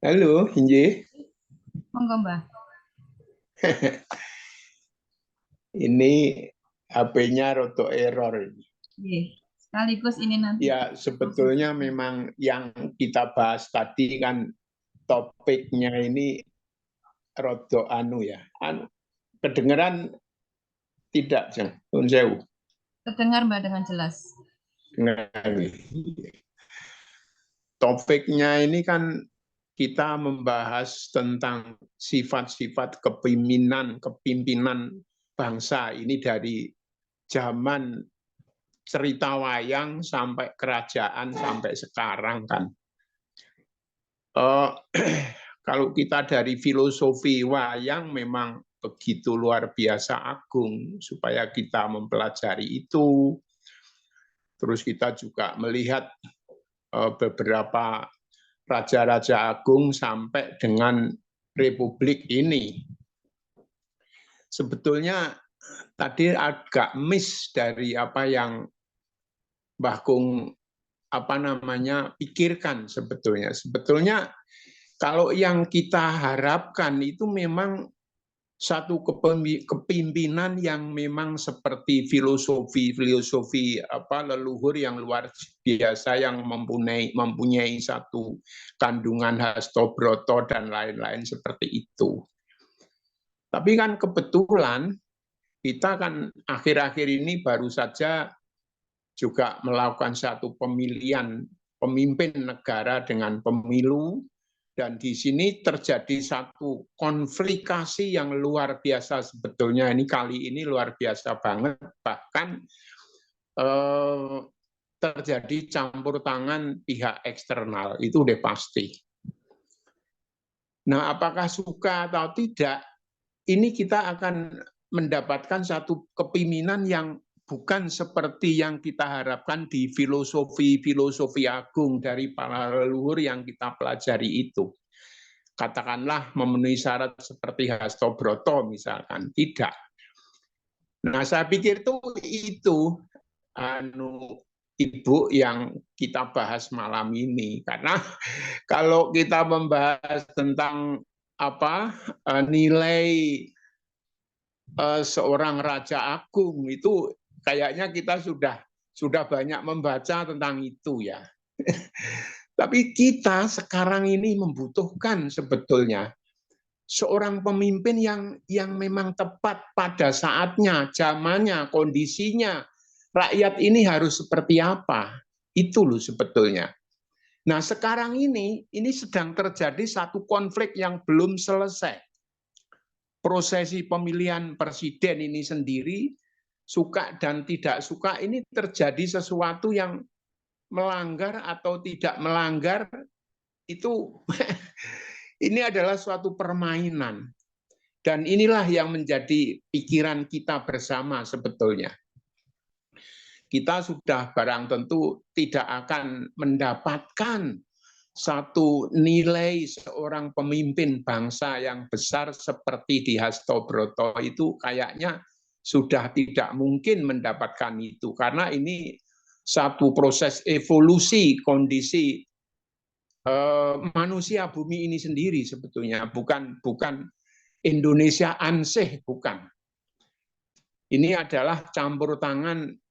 Halo, Inje. Monggo, Mbak. Ini HP-nya roto error ini. Sekaligus ini nanti. Ya, sebetulnya memang yang kita bahas tadi kan topiknya ini roto kedengeran tidak, Nun Sewu? Terdengar, Mbak, dengan jelas. Topiknya ini kan kita membahas tentang sifat-sifat kepimpinan bangsa ini dari zaman cerita wayang sampai kerajaan sampai sekarang kan. Kalau kita dari filosofi wayang memang begitu luar biasa agung supaya kita mempelajari itu. Terus kita juga melihat beberapa raja-raja agung sampai dengan republik ini. Sebetulnya tadi agak miss dari apa yang Mbah Kung pikirkan sebetulnya. Sebetulnya kalau yang kita harapkan itu memang satu kepemimpinan yang memang seperti filosofi leluhur yang luar biasa yang mempunyai satu kandungan Hastobroto dan lain-lain seperti itu. Tapi kan kebetulan kita kan akhir-akhir ini baru saja juga melakukan satu pemilihan pemimpin negara dengan pemilu. Dan di sini terjadi satu konflikasi yang luar biasa sebetulnya. Ini kali ini luar biasa banget. Bahkan terjadi campur tangan pihak eksternal. Itu udah pasti. Nah, apakah suka atau tidak, ini kita akan mendapatkan satu kepemimpinan yang bukan seperti yang kita harapkan di filosofi agung dari para leluhur yang kita pelajari itu. Katakanlah memenuhi syarat seperti Hastobroto misalkan, tidak. Nah, saya pikir itu Ibu yang kita bahas malam ini, karena kalau kita membahas tentang nilai seorang raja agung itu kayaknya kita sudah banyak membaca tentang itu ya. Tapi kita sekarang ini membutuhkan sebetulnya seorang pemimpin yang memang tepat pada saatnya, zamannya, kondisinya. Rakyat ini harus seperti apa? Itu loh sebetulnya. Nah, sekarang ini sedang terjadi satu konflik yang belum selesai. Prosesi pemilihan presiden ini sendiri, suka dan tidak suka, ini terjadi sesuatu yang melanggar atau tidak melanggar, itu ini adalah suatu permainan. Dan inilah yang menjadi pikiran kita bersama sebetulnya. Kita sudah barang tentu tidak akan mendapatkan satu nilai seorang pemimpin bangsa yang besar seperti Di Hastobroto itu, kayaknya sudah tidak mungkin mendapatkan itu, karena ini satu proses evolusi kondisi manusia bumi ini sendiri sebetulnya, bukan Indonesia ansih, bukan. Ini adalah campur tangan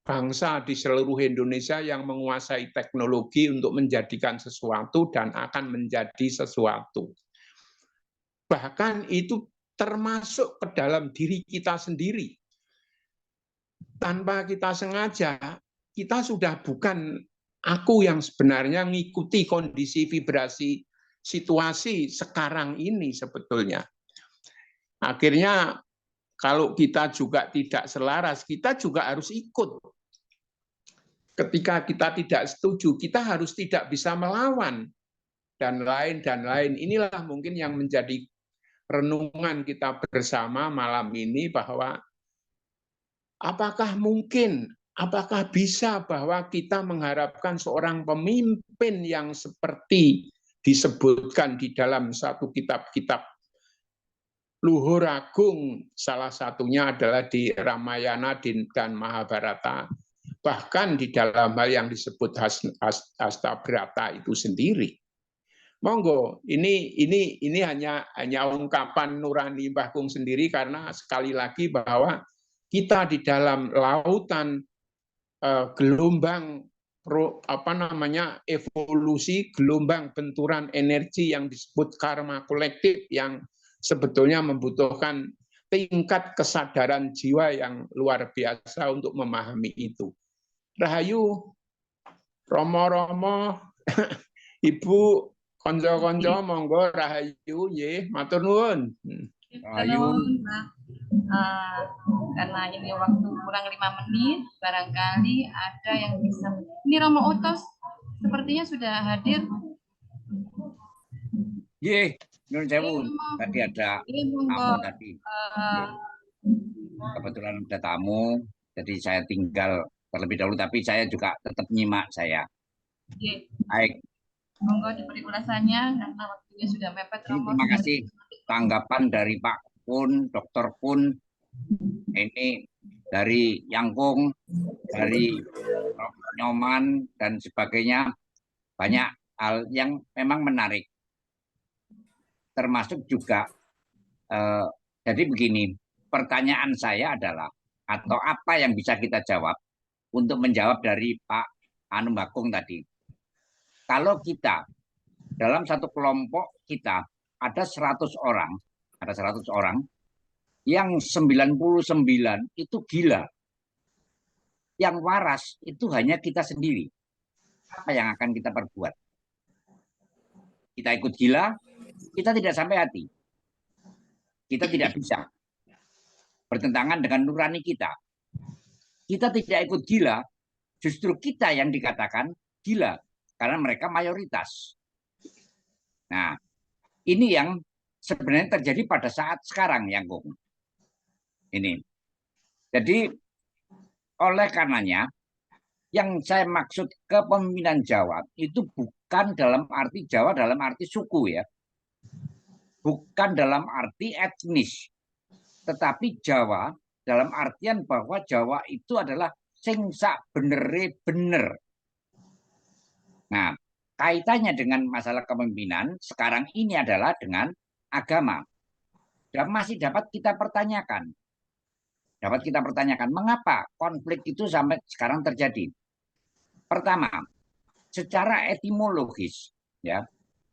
bangsa di seluruh Indonesia yang menguasai teknologi untuk menjadikan sesuatu dan akan menjadi sesuatu. Bahkan itu termasuk ke dalam diri kita sendiri. Tanpa kita sengaja, kita sudah bukan aku yang sebenarnya mengikuti kondisi vibrasi situasi sekarang ini sebetulnya. Akhirnya kalau kita juga tidak selaras, kita juga harus ikut. Ketika kita tidak setuju, kita harus tidak bisa melawan. Dan lain. Inilah mungkin yang menjadi renungan kita bersama malam ini, bahwa apakah mungkin, apakah bisa bahwa kita mengharapkan seorang pemimpin yang seperti disebutkan di dalam satu kitab-kitab luhur agung, salah satunya adalah di Ramayana dan Mahabharata, bahkan di dalam hal yang disebut Hastabrata itu sendiri. Monggo, ini hanya ungkapan nurani Mbah Kung sendiri, karena sekali lagi bahwa kita di dalam lautan gelombang evolusi, gelombang benturan energi yang disebut karma kolektif, yang sebetulnya membutuhkan tingkat kesadaran jiwa yang luar biasa untuk memahami itu. Rahayu, Romo-romo, Ibu, konco-konco, monggo rahayu, nggih, matur nuwun. Rahayu. Karena ini waktu kurang 5 menit, barangkali ada yang bisa. Ini Romo Utos sepertinya sudah hadir. Ye, Nun Sewu, tadi ada tamu tadi. Kebetulan ada tamu, jadi saya tinggal terlebih dahulu, tapi saya juga tetap nyimak saya. Baik. Monggo diberi ulasannya karena waktunya sudah mepet. Terima kasih tanggapan dari Pak Kun, Dr. Kun, ini dari Yangkung, dari Nyoman dan sebagainya, banyak hal yang memang menarik. Termasuk juga, jadi begini, pertanyaan saya adalah, atau apa yang bisa kita jawab untuk menjawab dari Pak Anu Bakung tadi. Kalau kita dalam satu kelompok kita ada 100 orang, yang 99 itu gila. Yang waras itu hanya kita sendiri. Apa yang akan kita perbuat? Kita ikut gila, kita tidak sampai hati. Kita tidak bisa. Bertentangan dengan nurani kita. Kita tidak ikut gila, justru kita yang dikatakan gila. Karena mereka mayoritas. Nah, ini yang sebenarnya terjadi pada saat sekarang, Yangkung. Ini. Jadi, oleh karenanya, yang saya maksud kepemimpinan Jawa itu bukan dalam arti Jawa dalam arti suku ya. Bukan dalam arti etnis. Tetapi Jawa dalam artian bahwa Jawa itu adalah sing sak bener-bener. Nah, kaitannya dengan masalah kepemimpinan sekarang ini adalah dengan agama. Dan masih dapat kita pertanyakan. Mengapa konflik itu sampai sekarang terjadi? Pertama, secara etimologis, ya,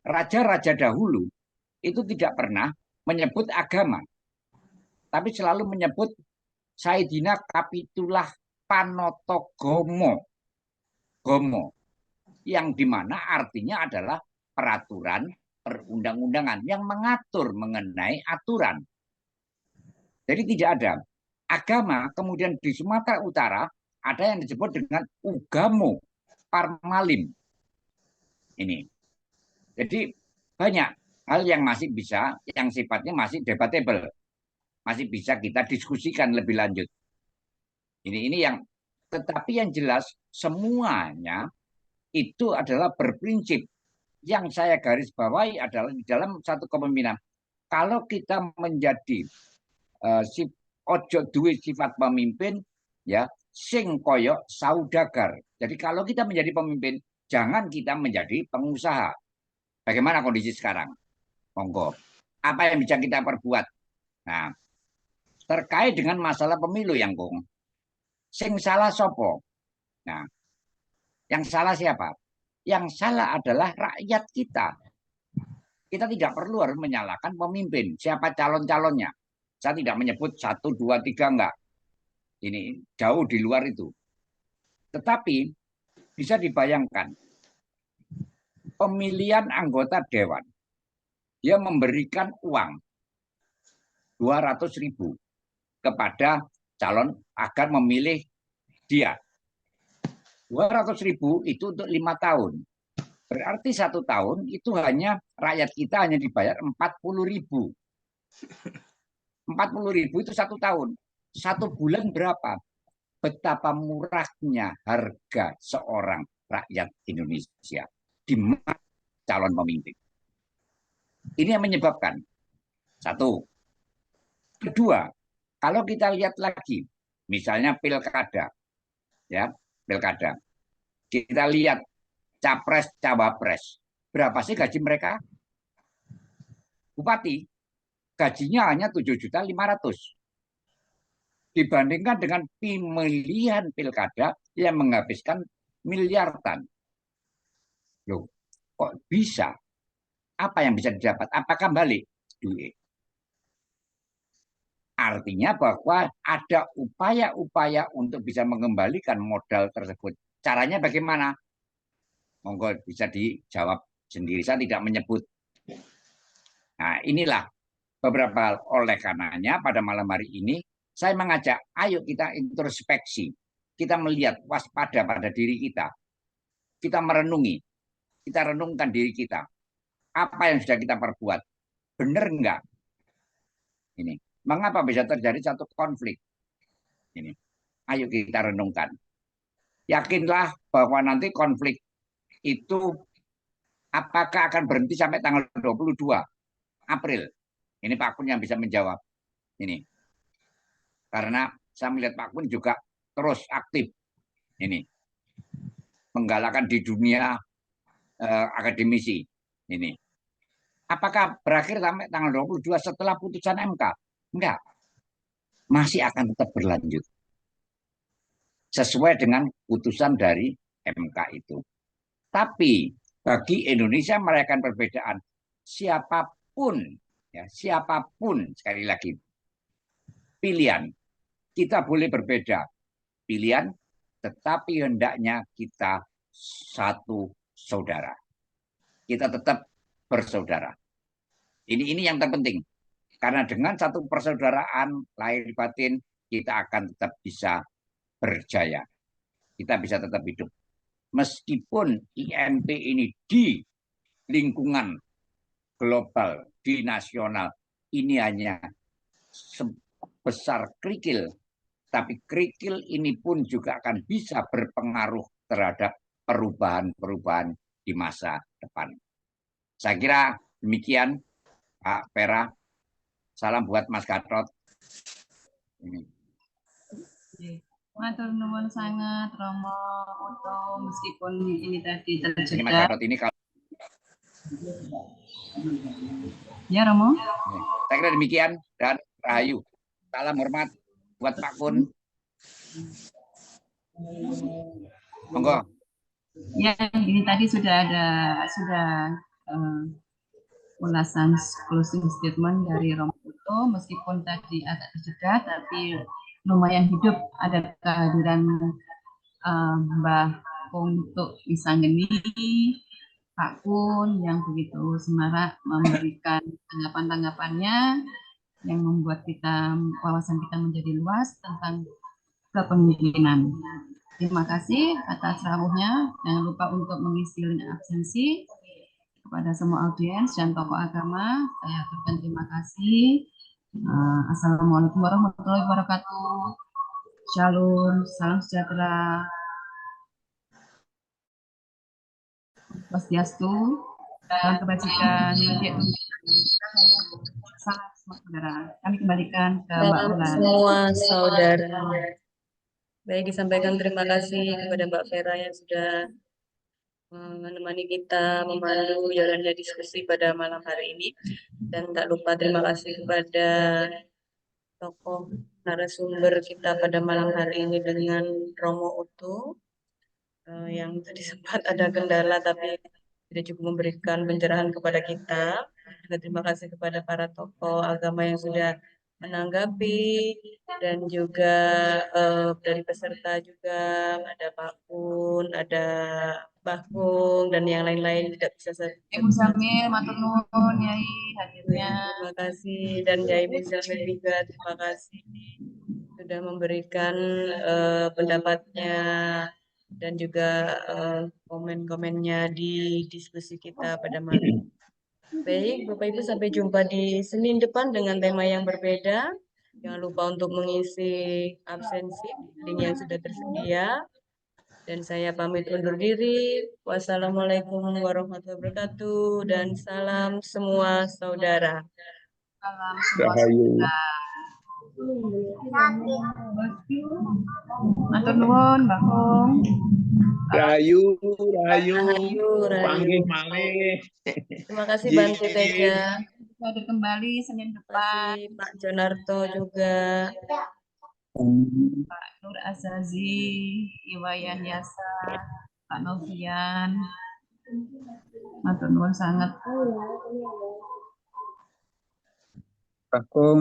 raja-raja dahulu itu tidak pernah menyebut agama, tapi selalu menyebut Saidina Kapitulah Panotogomo, Gomo, yang dimana artinya adalah peraturan perundang-undangan yang mengatur mengenai aturan. Jadi tidak ada agama. Kemudian di Sumatera Utara ada yang disebut dengan Ugamo Parmalim. Ini. Jadi banyak hal yang masih bisa, yang sifatnya masih debatable, masih bisa kita diskusikan lebih lanjut. Ini yang, tetapi yang jelas semuanya itu adalah berprinsip. Yang saya garis bawahi adalah di dalam satu kepemimpinan. Kalau kita menjadi ojo duwe sifat pemimpin, ya sing koyok saudagar. Jadi kalau kita menjadi pemimpin, jangan kita menjadi pengusaha. Bagaimana kondisi sekarang? Monggo. Apa yang bisa kita perbuat? Nah, terkait dengan masalah pemilu yang Kong. Sing salah sopo. Nah, yang salah siapa? Yang salah adalah rakyat kita. Kita tidak perlu harus menyalahkan pemimpin. Siapa calon-calonnya? Saya tidak menyebut 1, 2, 3, enggak. Ini jauh di luar itu. Tetapi bisa dibayangkan pemilihan anggota dewan, dia memberikan uang 200.000 kepada calon agar memilih dia. 200.000 itu untuk 5 tahun. Berarti 1 tahun itu hanya rakyat kita hanya dibayar 40.000. 40.000 itu 1 tahun. 1 bulan berapa? Betapa murahnya harga seorang rakyat Indonesia di mata calon pemimpin. Ini yang menyebabkan. 1. Kedua, kalau kita lihat lagi, misalnya pilkada, ya pilkada, kita lihat capres, cawapres, berapa sih gaji mereka? Bupati, gajinya hanya 7.500.000. Dibandingkan dengan pemilihan pilkada yang menghabiskan miliaran. Loh, kok bisa? Apa yang bisa didapat? Apakah balik duit? Artinya bahwa ada upaya-upaya untuk bisa mengembalikan modal tersebut. Caranya bagaimana? Monggo bisa dijawab sendiri. Saya tidak menyebut. Nah, inilah beberapa oleh karenanya pada malam hari ini saya mengajak, ayo kita introspeksi. Kita melihat waspada pada diri kita. Kita merenungi. Kita renungkan diri kita. Apa yang sudah kita perbuat? Benar enggak? Ini. Mengapa bisa terjadi satu konflik? Ini. Ayo kita renungkan. Yakinlah bahwa nanti konflik itu apakah akan berhenti sampai tanggal 22 April? Ini Pak Kun yang bisa menjawab. Ini. Karena saya melihat Pak Kun juga terus aktif. Ini. Menggalakkan di dunia akademisi. Ini. Apakah berakhir sampai tanggal 22 setelah putusan MK? Enggak. Masih akan tetap berlanjut. Sesuai dengan putusan dari MK itu. Tapi bagi Indonesia merayakan perbedaan, siapapun, ya, siapapun sekali lagi, pilihan, kita boleh berbeda pilihan, tetapi hendaknya kita satu saudara. Kita tetap bersaudara. Ini yang terpenting. Karena dengan satu persaudaraan lahir batin, kita akan tetap bisa berjaya. Kita bisa tetap hidup. Meskipun IMP ini di lingkungan global, di nasional, ini hanya sebesar kerikil. Tapi kerikil ini pun juga akan bisa berpengaruh terhadap perubahan-perubahan di masa depan. Saya kira demikian, Pak Pera. Salam buat Mas Gatot. Ini. Matur nuwun sangat Romo Uto, meskipun ini tadi Ini Mas terjeda. Gatot ini kalau Ya Romo. saya kira demikian dan rahayu. Salam hormat buat Pak Kun. Monggo. Ya, ini tadi sudah ulasan closing statement dari Romo Putu, meskipun tadi agak terjeda, tapi lumayan hidup ada kehadiran Mbah untuk Wisanggeni, Pak Kun yang begitu semarak memberikan tanggapan-tanggapannya yang membuat wawasan kita menjadi luas tentang kepemimpinan. Terima kasih atas rawuhnya. Jangan lupa untuk mengisi link absensi kepada semua audiens dan tokoh agama. Saya aturkan terima kasih. Assalamualaikum warahmatullahi wabarakatuh. Shalom, salam sejahtera. Swastiastu, salam kebajikan, salam semua saudara. Kami kembalikan ke Mbak Salam Ulan. semua saudara. Baik, disampaikan terima kasih kepada Mbak Vera yang sudah menemani kita memandu jalannya diskusi pada malam hari ini. Dan tak lupa terima kasih kepada tokoh narasumber kita pada malam hari ini dengan Romo Utu yang tadi sempat ada kendala tapi tidak cukup memberikan pencerahan kepada kita. Juga terima kasih kepada para tokoh agama yang sudah menanggapi dan juga dari peserta juga ada Pak Kun, ada Mbah Kung dan yang lain-lain tidak bisa saya. Ibu Samil, matur nuwun Yai hadirnya. Terima kasih dan Yai Muzamil juga terima kasih sudah memberikan pendapatnya dan juga komen-komennya di diskusi kita pada malam ini. Baik, Bapak Ibu sampai jumpa di Senin depan dengan tema yang berbeda. Jangan lupa untuk mengisi absensi link yang sudah tersedia. Dan saya pamit undur diri. Wassalamualaikum warahmatullahi wabarakatuh dan salam semua saudara. Salam semua Rahayu. Matur nuwun, Mbak Kung. Rahayu, rahayu. Rahayu, rahayu. Panggih malih. Terima kasih Bantu Teja. Hadir kembali Senin depan. Terima kasih Pak Jonarto juga. Pak Nur Azazi, Iwayan Yasa, Pak Novian. Matur nuwun sangat. Pak Kung.